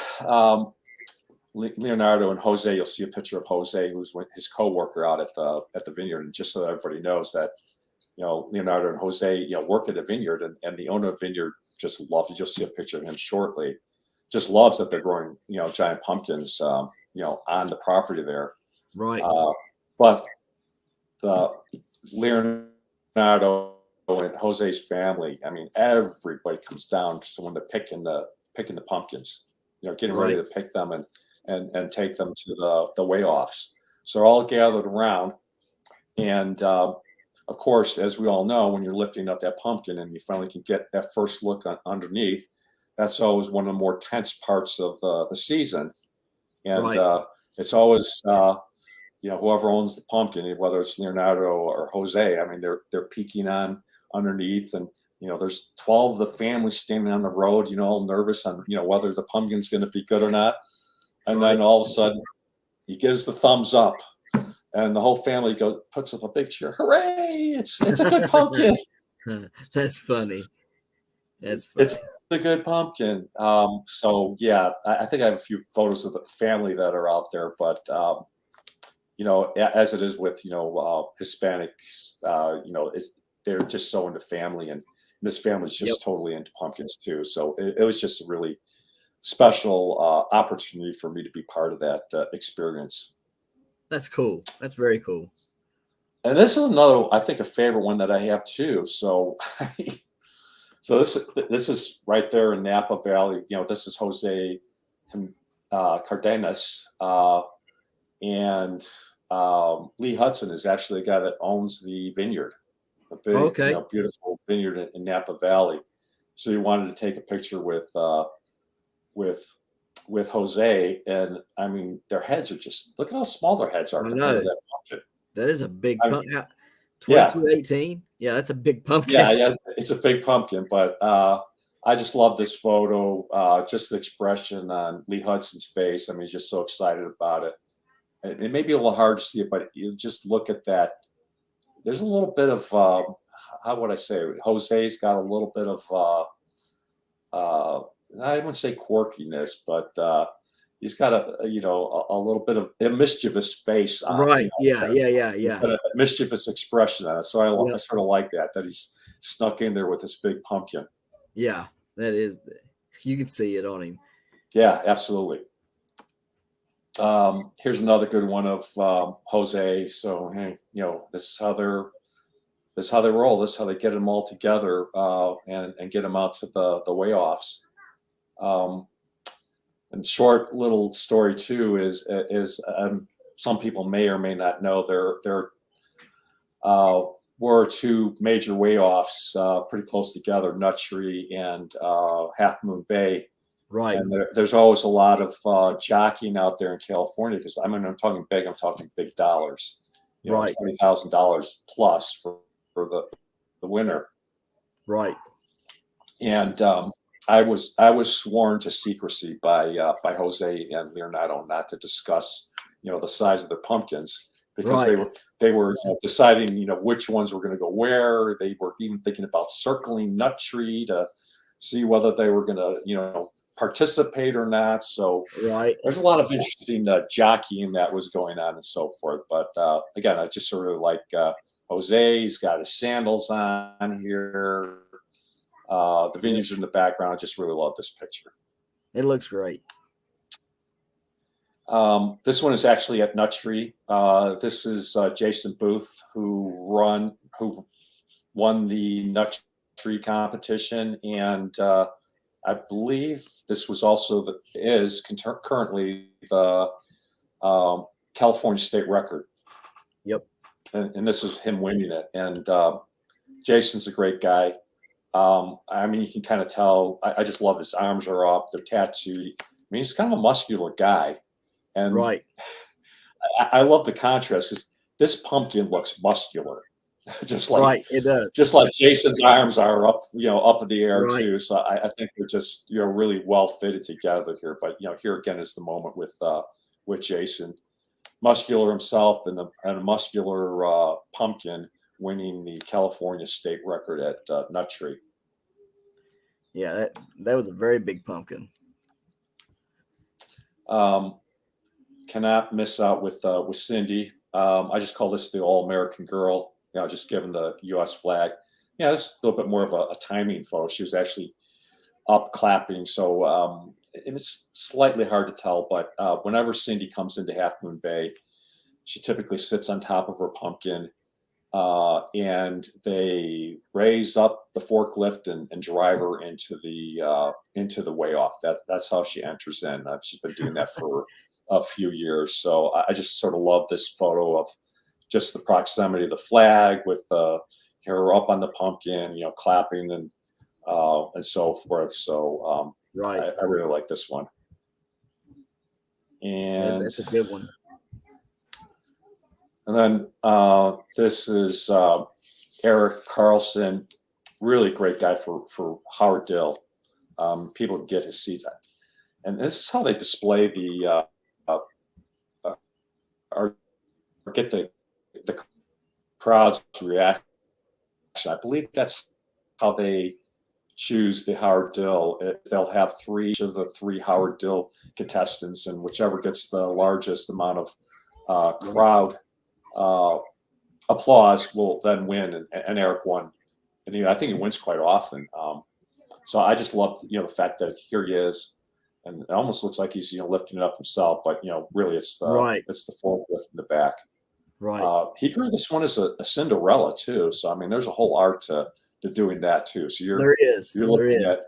Leonardo and Jose, you'll see a picture of Jose, who's his co-worker out at the vineyard, and just so that everybody knows that Leonardo and Jose work at the vineyard, and the owner of the vineyard just loves it. You'll see a picture of him shortly. Just loves that they're growing giant pumpkins on the property there. Right. But the Leonardo and Jose's family, I mean, everybody comes down to when they're picking the pumpkins, getting ready to pick them and take them to the weigh-offs. So they're all gathered around, and of course, as we all know, when you're lifting up that pumpkin and you finally can get that first look underneath, that's always one of the more tense parts of the season. And it's always, whoever owns the pumpkin, whether it's Leonardo or Jose, I mean, they're peeking on underneath, and there's 12 of the family standing on the road, all nervous on whether the pumpkin's going to be good or not. And then all of a sudden, he gives the thumbs up. And the whole family puts up a big cheer. Hooray! It's a good pumpkin. That's funny. It's a good pumpkin. So yeah, I think I have a few photos of the family that are out there, but as it is with Hispanics, they're just so into family, and this family's just totally into pumpkins too. So it was just a really special opportunity for me to be part of that experience. That's cool. That's very cool. And this is another, I think, a favorite one that I have too. So, this is right there in Napa Valley. This is Jose Cardenas, and Lee Hudson is actually the guy that owns the vineyard, a big, beautiful vineyard in Napa Valley. So he wanted to take a picture with Jose, and I mean, their heads are just, look at how small their heads are compared to that pumpkin. That is a big pumpkin. 2218. Yeah, that's a big pumpkin. Yeah, it's a big pumpkin, but I just love this photo. Just the expression on Lee Hudson's face. I mean, he's just so excited about it. It may be a little hard to see it, but you just look at that. There's a little bit of how would I say it? Jose's got a little bit of I wouldn't say quirkiness, but he's got a little bit of a mischievous face on right. Yeah. Got a mischievous expression on it. So I sort of like that he's snuck in there with this big pumpkin. Yeah, that is. You can see it on him. Yeah, absolutely. Here's another good one of Jose. So hey, this is how they roll. This is how they get them all together and get them out to the weigh-offs. And short little story too is some people may or may not know there were two major weigh-offs pretty close together, Nut Tree and Half Moon Bay. Right. And there's always a lot of jockeying out there in California because I'm talking big dollars. Right. $20,000 plus for the winner. Right. And I was sworn to secrecy by Jose and Leonardo not to discuss the size of their pumpkins because they were deciding which ones were going to go where. They were even thinking about circling Nut Tree to see whether they were going to participate or not. So Right. there's a lot of interesting jockeying that was going on and so forth. But again, I just sort of like Jose. He's got his sandals on here. The venues are in the background. I just really love this picture. It looks great. This one is actually at Nut Tree. This is Jason Booth, who won the Nut Tree competition, and I believe this was also currently the California state record. Yep. And this is him winning it. And Jason's a great guy. I mean, you can kind of tell. I just love his arms are up. They're tattooed. I mean, he's kind of a muscular guy. And right. I love the contrast because this pumpkin looks muscular, just like right. It does. Just like Jason's arms are up, up in the air right. too. So I think they're just really well fitted together here. But here again is the moment with Jason, muscular himself and a muscular pumpkin winning the California state record at Nut Tree. Yeah, that was a very big pumpkin. Cannot miss out with Cindy. I just call this the All-American Girl. Just given the U.S. flag. Yeah, this is a little bit more of a timing photo. She was actually up clapping, so it's slightly hard to tell. But whenever Cindy comes into Half Moon Bay, she typically sits on top of her pumpkin, and they raise up the forklift and drive her into the way off. That's how she enters in. She's been doing that for a few years. So I just sort of love this photo of just the proximity of the flag with her up on the pumpkin, clapping and so forth. So right. I really like this one. And that's a good one. And then this is Eric Carlson, really great guy for Howard Dill. People get his seats. And this is how they display the or get the crowd's reaction. I believe that's how they choose the Howard Dill. They'll have each of the three Howard Dill contestants, and whichever gets the largest amount of crowd applause will then win. And Eric won, and I think he wins quite often. So I just love the fact that here he is, and it almost looks like he's lifting it up himself, but really it's the it's the forklift in the back. Right. He grew this one as a Cinderella too, so I mean there's a whole art to doing that too. So you're looking at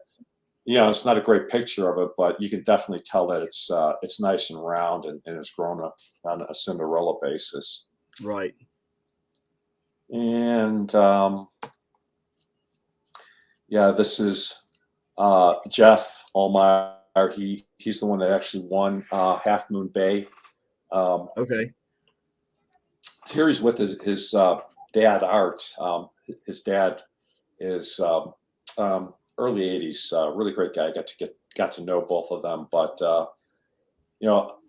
it's not a great picture of it, but you can definitely tell that it's nice and round and it's grown up on a Cinderella basis. Right. And this is Jeff Allmeyer. He's the one that actually won Half Moon Bay. Okay. Here he's with his dad, Art. His dad is early 80s, really great guy. Got to know both of them, but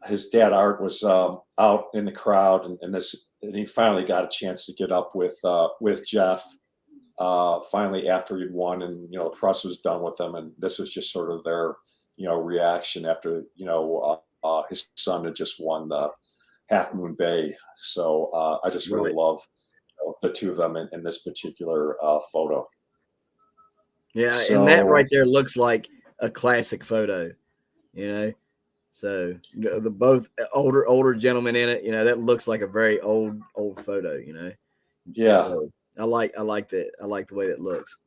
his dad, Art, was out in the crowd, and he finally got a chance to get up with Jeff. Finally, after he'd won, and the press was done with them, and this was just sort of their reaction after his son had just won the Half Moon Bay. So I just really love the two of them in this particular photo. Yeah, and that right there looks like a classic photo, So the both older gentlemen in it, that looks like a very old photo, Yeah. So I like that. I like the way it looks.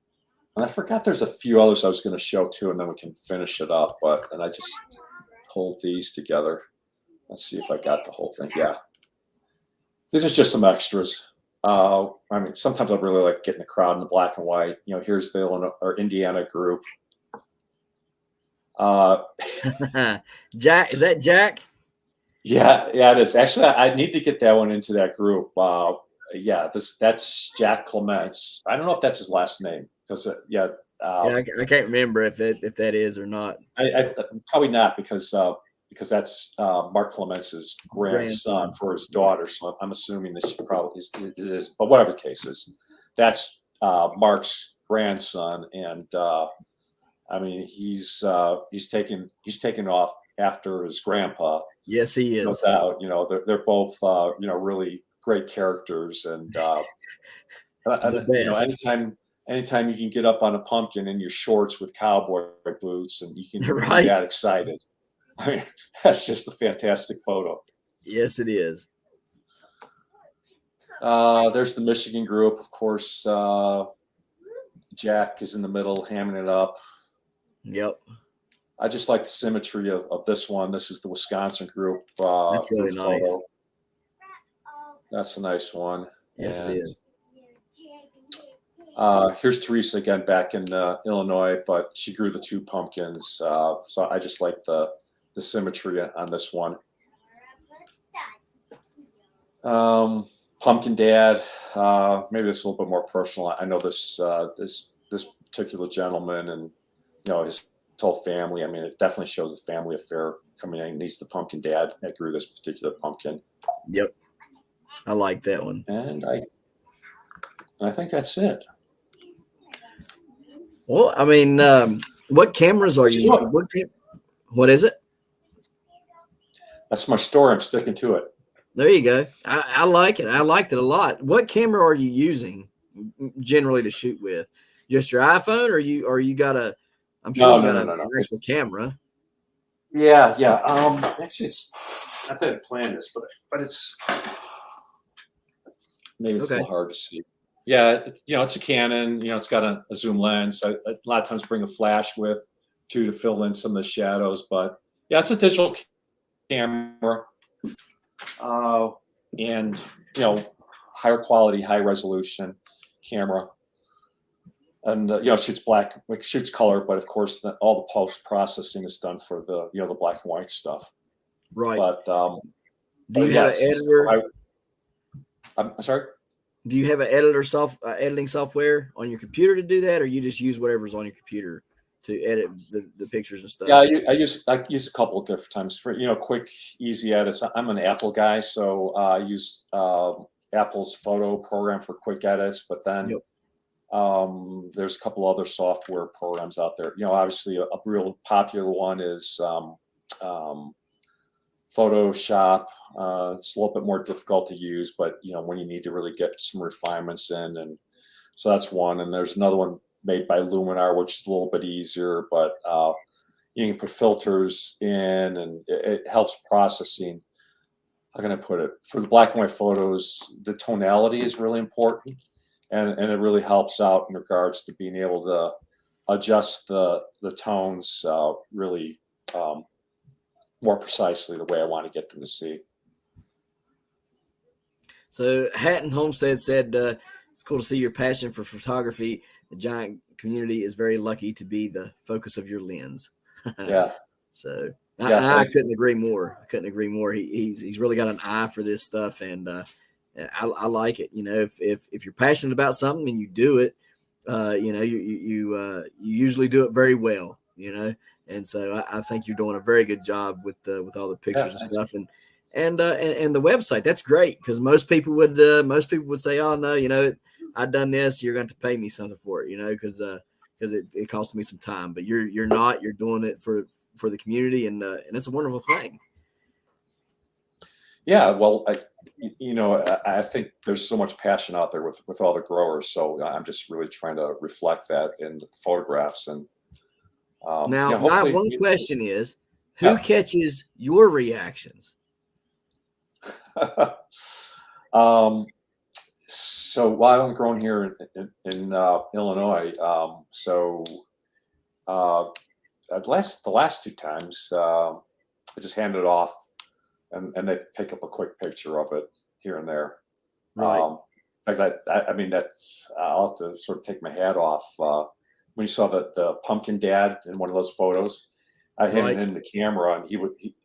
And I forgot there's a few others I was going to show too, and then we can finish it up. And I just pulled these together. Let's see if I got the whole thing. Yeah. These are just some extras. I mean, sometimes I really like getting the crowd in the black and white. Here's the Illinois or Indiana group. Jack, is that Jack? Yeah, it is. Actually, I need to get that one into that group. That's Jack Clements. I don't know if that's his last name because I can't remember if that is or not. I probably not because that's Mark Clements' grandson for his daughter. So I'm assuming this probably is. But whatever the case is, that's Mark's grandson, and I mean, he's taken off after his grandpa. Yes, he No is. doubt. You know, they're both really great characters, and The you know, best. anytime you can get up on a pumpkin in your shorts with cowboy boots and you can be Right. that excited. I mean, that's just a fantastic photo. Yes, it is. There's the Michigan group, of course. Jack is in the middle, hamming it up. Yep. I just like the symmetry of this one. This is the Wisconsin group. That's really Group nice. photo. That's a nice one. Yes, And it is. here's Teresa again back in Illinois, but she grew the 2 pumpkins. So I just like the symmetry on this one. Pumpkin Dad. Maybe this is a little bit more personal. I know this particular gentleman and his whole family. I mean, it definitely shows a family affair coming in. He's the pumpkin dad that grew this particular pumpkin. Yep. I like that one. And I think that's it. Well, I mean, what cameras are you? What is it? That's my story. I'm sticking to it. There you go. I like it. I liked it a lot. What camera are you using generally to shoot with? Just your iPhone, or you got a? I'm sure you got a actual camera. Yeah. Actually, it's not that I planned this, but it's maybe it's a little hard to see. Yeah, it's a Canon. It's got a zoom lens. I a lot of times bring a flash with to fill in some of the shadows. But yeah, it's a digital camera, and higher quality, high resolution camera. And it shoots black, it shoots color, but of course, all the post processing is done for the the black and white stuff. Right. But do you have an editor? I'm sorry. Do you have an editing software on your computer to do that, or you just use whatever's on your computer to edit the pictures and stuff? Yeah, I use a couple of different times for quick, easy edits. I'm an Apple guy, so I use Apple's photo program for quick edits. But then there's a couple other software programs out there. Obviously a real popular one is Photoshop. It's a little bit more difficult to use, but when you need to really get some refinements in, and so that's one. And there's another one made by Luminar, which is a little bit easier, but you can put filters in, and it helps processing. How can I put it? For the black and white photos, the tonality is really important, and it really helps out in regards to being able to adjust the tones really more precisely the way I want to get them to see. So Hatton Homestead said, it's cool to see your passion for photography. The giant community is very lucky to be the focus of your lens. Yeah. So I couldn't agree more. He's really got an eye for this stuff, and I like it. If you're passionate about something and you do it, you usually do it very well. And so I think you're doing a very good job with all the pictures and stuff, and the website. That's great, because most people would say, oh no, I've done this. You're going to pay me something for it, because it cost me some time. But you're not. You're doing it for the community, and it's a wonderful thing. Yeah, well, I think there's so much passion out there with all the growers. So I'm just really trying to reflect that in the photographs. And now, my one question is, who catches your reactions? So while I'm growing here in Illinois, the last 2 times, I just handed it off, and they pick up a quick picture of it here and there. Right. In fact, I mean, I'll have to sort of take my hat off. When you saw the pumpkin dad in one of those photos, I handed him the camera, and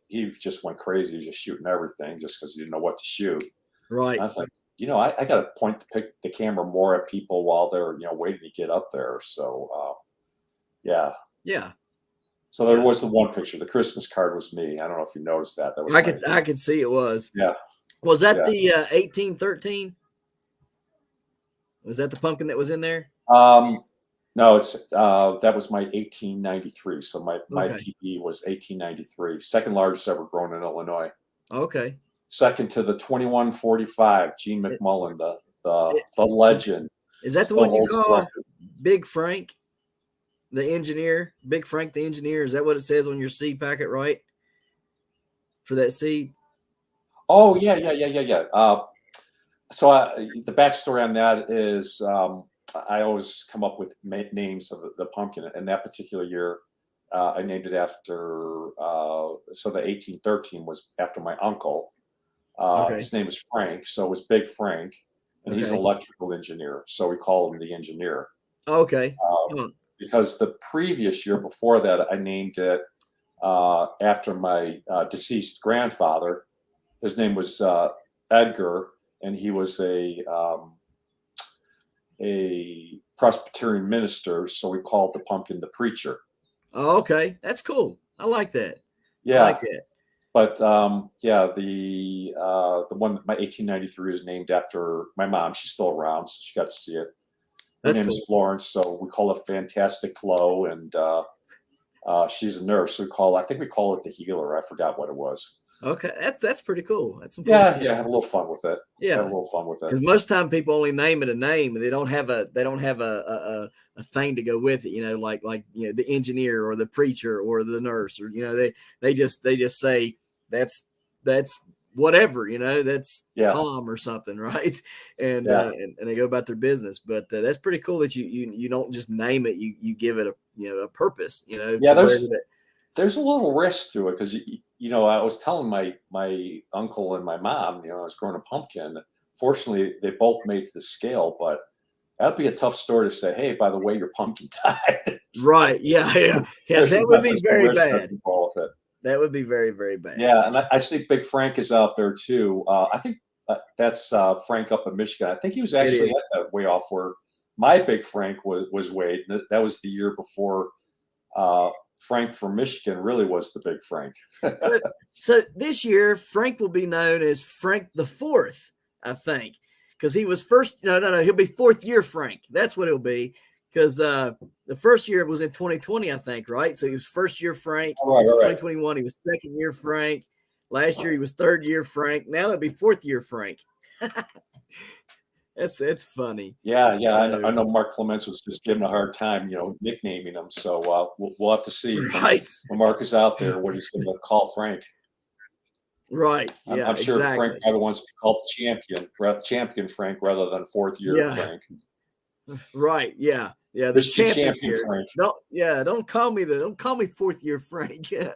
he just went crazy. He was just shooting everything just because he didn't know what to shoot. Right. And I was like, I got to point the camera more at people while they're waiting to get up there. So yeah. So there was the one picture. The Christmas card was me. I don't know if you noticed that. I could see it was. Yeah. Was that the 1813? Was that the pumpkin that was in there? No, it's that was my 1893. So my Okay. PB was 1893, second largest ever grown in Illinois. Okay. Second to the 2145, Gene It, McMullen, it, the is, legend, is that the still one you holds the call record. Big Frank, the engineer? Big Frank, the engineer. Is that what it says on your seed packet, right? For that seed? Oh yeah. So the backstory on that is I always come up with names of the pumpkin. And that particular year, I named it after. So the 1813 was after my uncle. Okay. His name is Frank, so it was Big Frank, and he's an Okay. electrical engineer, so we call him the engineer. Okay. Uh, Huh. because the previous year before that, I named it after my deceased grandfather. His name was Edgar, and he was a Presbyterian minister, so we called the pumpkin the preacher. Oh, okay. That's cool. I like that. I like Yeah, that. but yeah, the one my 1893 is named after my mom. She's still around, so she got to see it. Her That's name cool. is Florence, so we call it Fantastic Flo, and she's a nurse. So I think we call it the healer. I forgot what it was. Okay. That's pretty cool. That's some cool Yeah, stuff. yeah, have a little fun with it. Have a Yeah. little fun with it. Because most time people only name it a name and they don't have a thing to go with it, like the engineer or the preacher or the nurse, or they just say that's whatever, that's Yeah, Tom or something, right? And yeah, and they go about their business. But that's pretty cool that you don't just name it, you give it a purpose, yeah. to where that. There's a little risk to it because I was telling my uncle and my mom, I was growing a pumpkin. Fortunately, they both made the scale, but that'd be a tough story to say. Hey, by the way, your pumpkin died. Right. Yeah, yeah. Yeah. There's That would be some very risk that's bad. involved with it. That would be very, very bad. Yeah, and I see Big Frank is out there too. I think that's Frank up in Michigan. I think he was It actually is. at that way off where my Big Frank was weighed. That was the year before Frank from Michigan really was the Big Frank. So this year, Frank will be known as Frank the Fourth, I think, because he was first. No. He'll be fourth year Frank. That's what he'll be, because the first year was in 2020, I think, right? So he was first year Frank. All right. 2021, he was second year Frank. Last year, he was third year Frank. Now it'll be fourth year Frank. That's funny. Yeah. I So know Mark Clements was just giving a hard time, nicknaming him. So we'll have to see right, when Mark is out there what he's going to call Frank. right, yeah, I'm sure Frank exactly. probably wants to be called champion Frank rather than fourth year Yeah, Frank. right, yeah. Yeah, the Michigan champ is champion here. Frank. Don't call me fourth year Frank. Yeah.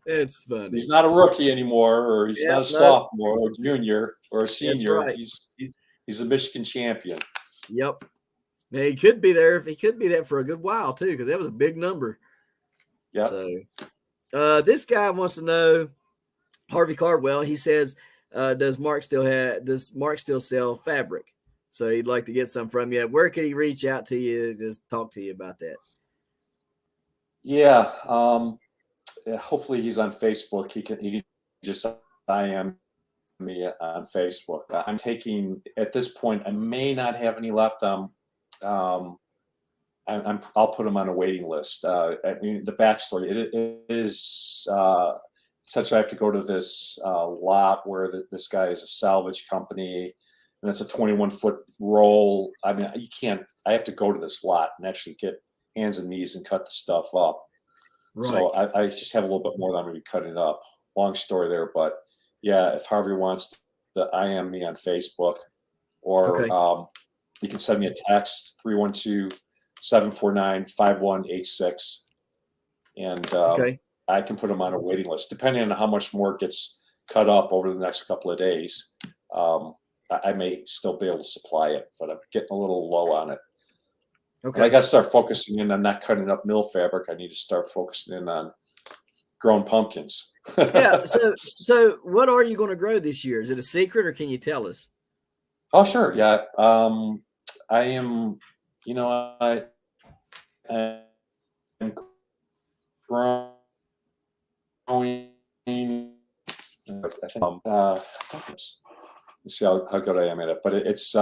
It's funny. He's not a rookie anymore, or he's Yeah, not a no, sophomore or junior or a that's senior. right. He's a Michigan champion. Yep. Now, he could be there. He could be that for a good while too, because that was a big number. Yep. So this guy wants to know, Harvey Cardwell. He says, does Mark still sell fabric? So he'd like to get some from you. Where could he reach out to you, just talk to you about that? Yeah. Hopefully he's on Facebook. He can just IM me on Facebook. I'm taking at this point. I may not have any left. I'll put him on a waiting list. I mean, the backstory it is such. I have to go to this lot where this guy is a salvage company, and it's a 21-foot roll. I mean, you can't. I have to go to this lot and actually get hands and knees and cut the stuff up. Right. So I just have a little bit more that I'm going to be cutting up. Long story there, but yeah, if Harvey wants to IM me on Facebook, or Okay. you can send me a text 312-749-5186, and Okay. I can put them on a waiting list depending on how much more gets cut up over the next couple of days. I may still be able to supply it, but I'm getting a little low on it. Okay. And I got to start focusing in on not cutting up mill fabric. I need to start focusing in on growing pumpkins. Yeah. So what are you going to grow this year? Is it a secret, or can you tell us? Oh, sure. Yeah. I am, I am growing. Let's see how good I am at it. But it's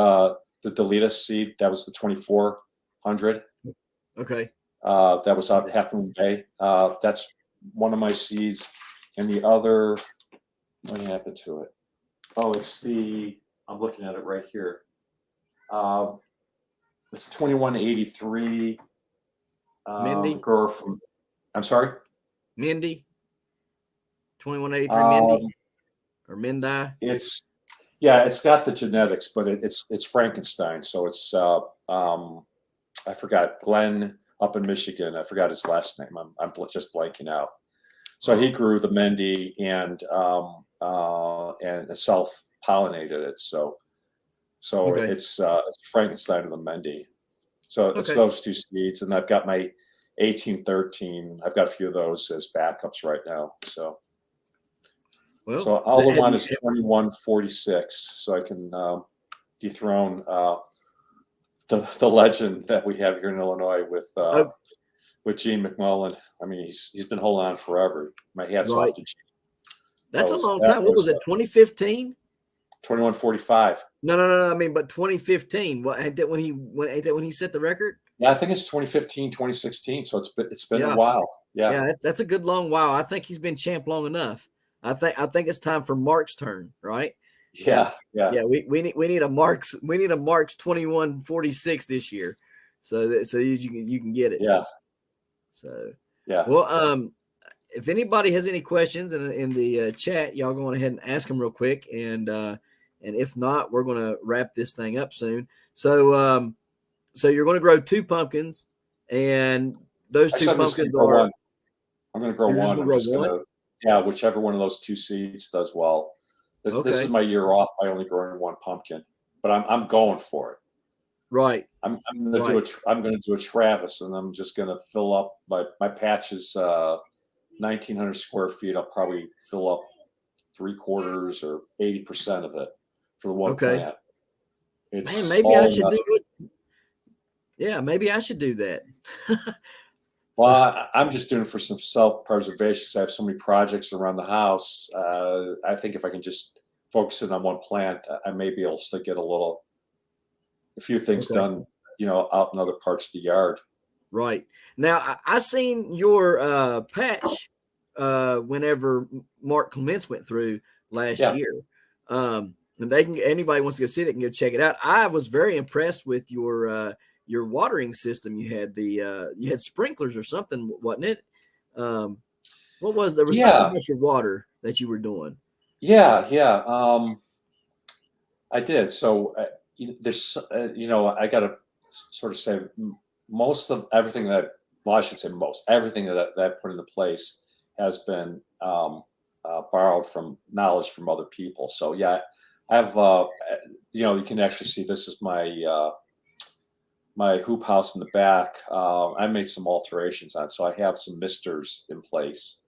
the Delita seed. That was the 2400. Okay. That was out at Half Moon Bay. That's one of my seeds. And the other, what happened to it? Oh, I'm looking at it right here. It's 2183. Mindy? The grower from, I'm sorry? Mindy? 2183 Mindy? Or Mindi? It's got the genetics, but it's Frankenstein. So it's, I forgot, Glenn up in Michigan. I forgot his last name. I'm just blanking out. So he grew the Mendy and self-pollinated it. So Okay. it's Frankenstein of the Mendy. So it's Okay. those two seeds, and I've got my 1813. I've got a few of those as backups right now. So all I want is 2146, so I can dethrone the legend that we have here in Illinois with Gene McMullen. I mean, he's been holding on forever. My hat's off to Gene. That's a long time. What was it? 2015? 2145. No. I mean, but 2015. What ain't that when he set the record? Yeah, I think it's 2015, 2016. So it's been a while. Yeah, that's a good long while. I think he's been champ long enough. I think it's time for Mark's turn, right? Yeah. We need a Mark's 2146 this year, so you can get it. Yeah. So yeah. Well, if anybody has any questions in the chat, y'all go on ahead and ask them real quick, and if not, we're going to wrap this thing up soon. So you're going to grow 2 pumpkins, and those 2 pumpkins are. I'm going to grow one. I'm just going to. Yeah, whichever one of those 2 seeds does well. This is my year off by only growing 1 pumpkin, but I'm going for it. Right. I'm going to do a Travis, and I'm just going to fill up my patch is 1,900 square feet. I'll probably fill up 3/4 or 80% of it for the one plant. Man, maybe I should do it. Yeah, maybe I should do that. Well, I'm just doing it for some self-preservation because I have so many projects around the house. I think if I can just focus it on one plant, I may be able to get a few things done, out in other parts of the yard. Right. Now, I seen your patch whenever Mark Clements went through last year. And anybody wants to go see it, can go check it out. I was very impressed with your watering system. You had sprinklers or something, wasn't it? What was there was something about your water that you were doing? Yeah. I did. So there's I got to sort of say most of everything I should say everything that I put into place has been borrowed from knowledge from other people. So I have you can actually see this is my my hoop house in the back. I made some alterations on it, so I have some misters in place.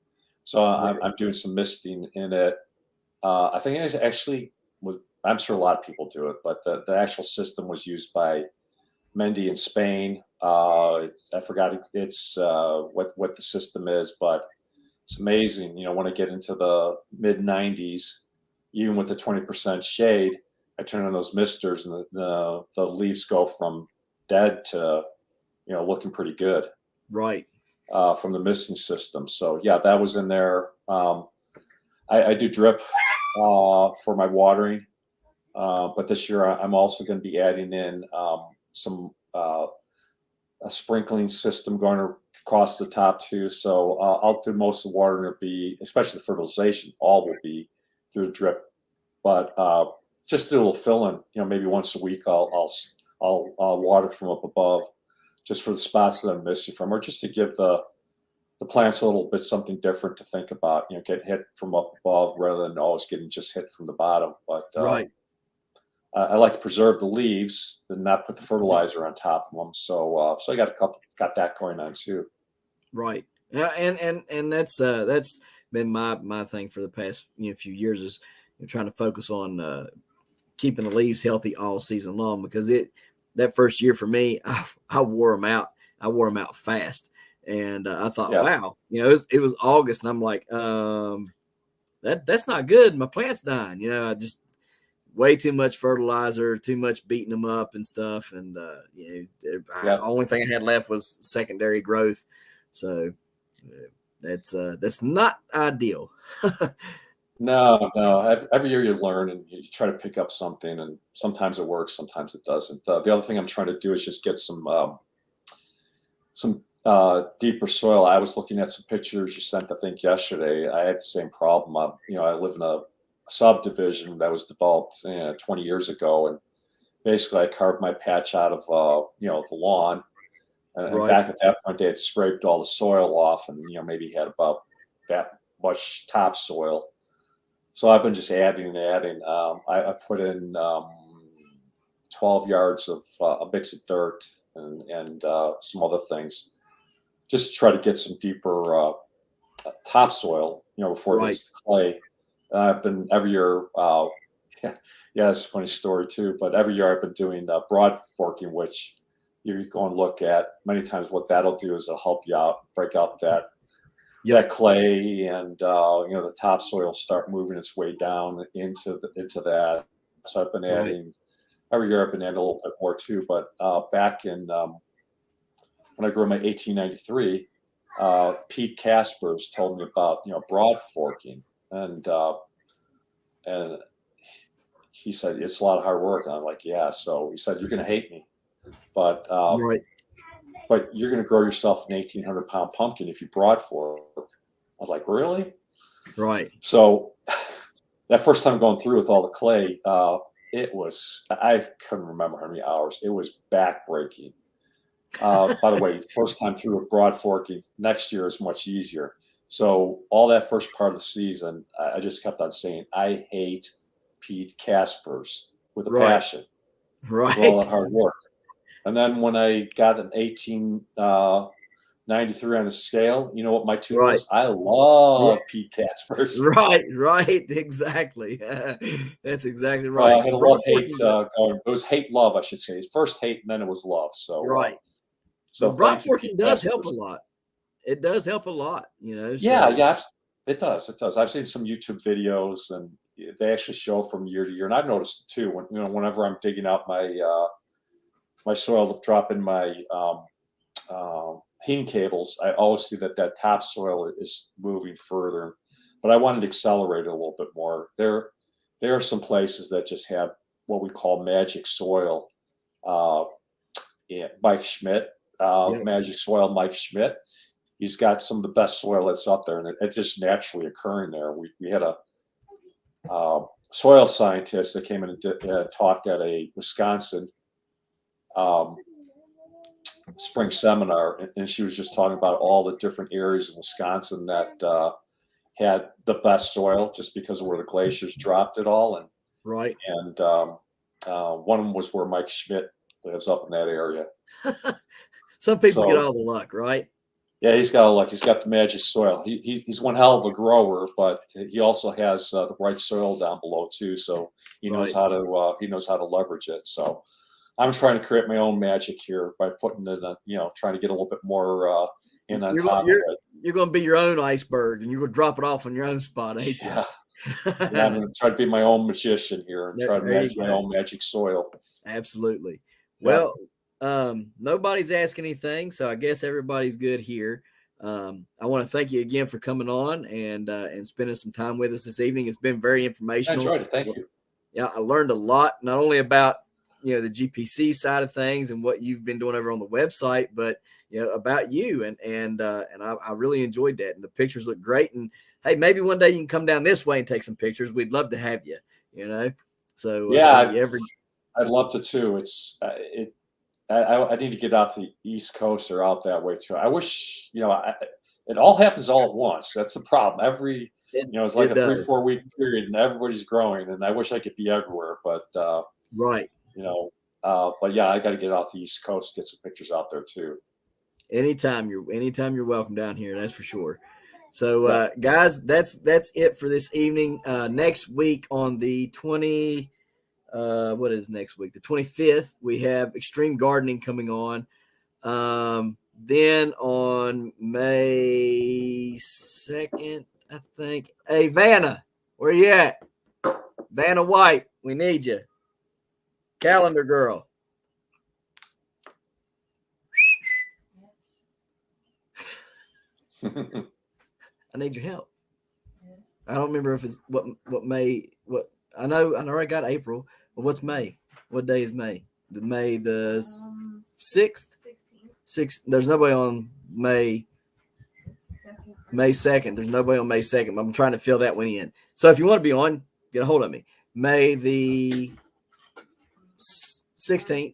So I'm doing some misting in it. I think it actually was. I'm sure a lot of people do it, but the actual system was used by Mendy in Spain. I forgot what the system is, but it's amazing. When I get into the mid 90s, even with the 20% shade, I turn on those misters, and the leaves go from dead to looking pretty good. Right. From the misting system. So that was in there. I do drip for my watering, but this year I'm also going to be adding in some a sprinkling system going across the top too. So I'll do most of the watering will be, especially the fertilization, all will be through the drip. But just do a little filling. Maybe once a week I'll water from up above, just for the spots that I'm missing from, or just to give the plants a little bit something different to think about. Get hit from up above rather than always getting just hit from the bottom. But right. I like to preserve the leaves and not put the fertilizer on top of them. So I got that going on too. Right. Yeah, and that's been my thing for the past few years is trying to focus on keeping the leaves healthy all season long, because that first year for me, I wore them out. I wore them out fast, and I thought, wow, it was August, and I'm like, that's not good. My plant's dying. way too much fertilizer, too much beating them up and stuff. And, the only thing I had left was secondary growth. So that's not ideal. No. Every year you learn and you try to pick up something, and sometimes it works, sometimes it doesn't. The other thing I'm trying to do is just get some deeper soil. I was looking at some pictures you sent, I think, yesterday. I had the same problem. I live in a subdivision that was developed 20 years ago, and basically I carved my patch out of the lawn, and back at that point they had scraped all the soil off, and maybe had about that much topsoil. So I've been just adding. I put in 12 yards of a mix of dirt and some other things, just to try to get some deeper topsoil, before it gets to clay. I've been every year. It's a funny story too. But every year I've been doing broad forking, which you go and look at many times. What that'll do is it'll help you out, break out that clay, and the topsoil start moving its way down into that. So I've been adding every year. I've been adding a little bit more too. But back in when I grew my 1893, Pete Kaspers told me about broad forking, and he said it's a lot of hard work, and I'm like, yeah. So he said, you're going to hate me, but you're going to grow yourself an 1,800-pound pumpkin if you broad fork. I was like, really? Right. So that first time going through with all the clay, I couldn't remember how many hours. It was backbreaking. By the way, first time through with broad forking, next year is much easier. So all that first part of the season, I just kept on saying, I hate Pete Kaspers with a passion. Right. With all that hard work. And then when I got an 1893 on the scale, you know what my tune was? I love Pete Kaspers. Right. Exactly. That's exactly right. I had a love-hate going. It was hate-love, I should say. First hate, and then it was love. So so broad forking does help a lot. It does help a lot, So. Yeah, it does. It does. I've seen some YouTube videos, and they actually show from year to year, and I've noticed it too. Whenever I'm digging out my my soil to drop in my heme cables, I always see that topsoil is moving further. But I wanted to accelerate it a little bit more. There are some places that just have what we call magic soil. Mike Schmidt, Magic Soil, Mike Schmidt. He's got some of the best soil that's up there, and it's just naturally occurring there. We had a soil scientist that came in and talked at a Wisconsin spring seminar, and she was just talking about all the different areas in Wisconsin that had the best soil, just because of where the glaciers dropped it all. And one of them was where Mike Schmidt lives, up in that area. Some people get all the luck, right? Yeah, he's got all luck. He's got the magic soil. He's one hell of a grower, but he also has the right soil down below too. So he knows how to leverage it. So I'm trying to create my own magic here by putting it, trying to get a little bit more in on top of it. You're going to be your own iceberg, and you're going to drop it off on your own spot, ain't you? Yeah. I'm going to try to be my own magician here and try to manage my own magic soil. Absolutely. Well, nobody's asking anything, so I guess everybody's good here. I want to thank you again for coming on and spending some time with us this evening. It's been very informational. I enjoyed it. Thank you. Yeah, I learned a lot, not only about the GPC side of things and what you've been doing over on the website, but about you, and I really enjoyed that, and the pictures look great. And hey, maybe one day you can come down this way and take some pictures. We'd love to have you. So I'd love to too. I need to get out to the East Coast or out that way too. I wish it all happens all at once. That's the problem. It's like a 3-4 week period, and everybody's growing. And I wish I could be everywhere, but but yeah, I got to get out to the East Coast, get some pictures out there too. Anytime you're welcome down here. That's for sure. So guys, that's it for this evening. Next week on the 20. What is next week? The 25th, we have Extreme Gardening coming on. Then on May 2nd, I think. Hey, Vanna, where you at? Vanna White. We need you. Calendar girl. I need your help. I don't remember if it's what May. What I know I got April. But what's May? What day is May? May the 6th. 6th. There's nobody on May 2nd. There's nobody on May 2nd. I'm trying to fill that one in. So if you want to be on, get a hold of me. May the 16th.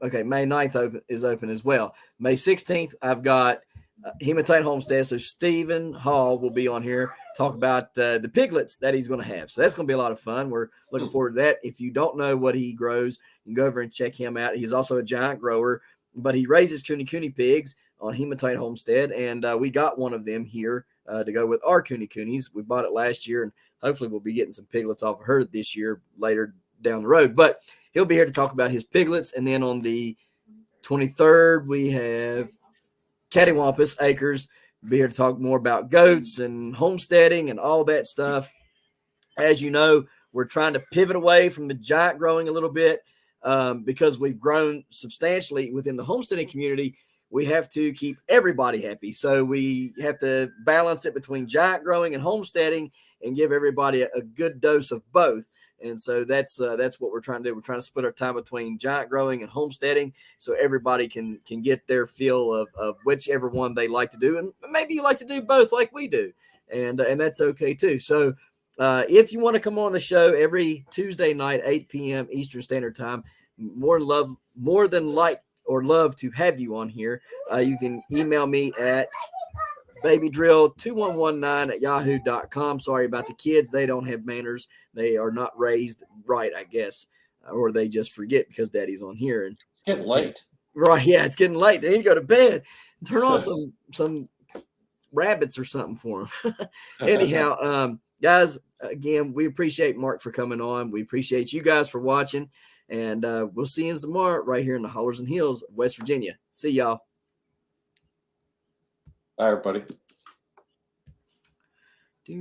Okay, May 9th is open as well. May 16th, I've got Hematite Homestead. So Stephen Hall will be on here, talk about the piglets that he's going to have. So that's going to be a lot of fun. We're looking forward to that. If you don't know what he grows, you can go over and check him out. He's also a giant grower, but he raises Cooney pigs on Hematite Homestead, and we got one of them here to go with our Coonies. We bought it last year, and hopefully we'll be getting some piglets off of her this year later down the road. But he'll be here to talk about his piglets. And then on the 23rd, we have Cattywampus Acres. Be here to talk more about goats and homesteading and all that stuff. As you know, we're trying to pivot away from the giant growing a little bit because we've grown substantially within the homesteading community. We have to keep everybody happy. So we have to balance it between giant growing and homesteading and give everybody a good dose of both. And so that's what we're trying to do. We're trying to split our time between giant growing and homesteading so everybody can get their feel of whichever one they like to do. And maybe you like to do both like we do. And that's okay too. So if you want to come on the show every Tuesday night, 8 p.m. Eastern Standard Time, more than love to have you on here. You can email me at babydrill2119@yahoo.com. Sorry about the kids. They don't have manners. They are not raised right, I guess, or they just forget because daddy's on here. And it's getting late. Right. Yeah, it's getting late. They need to go to bed. Turn on some rabbits or something for them. Anyhow, guys, again, we appreciate Mark for coming on. We appreciate you guys for watching. And we'll see you tomorrow right here in the Hollers and Hills of West Virginia. See y'all. Bye, everybody.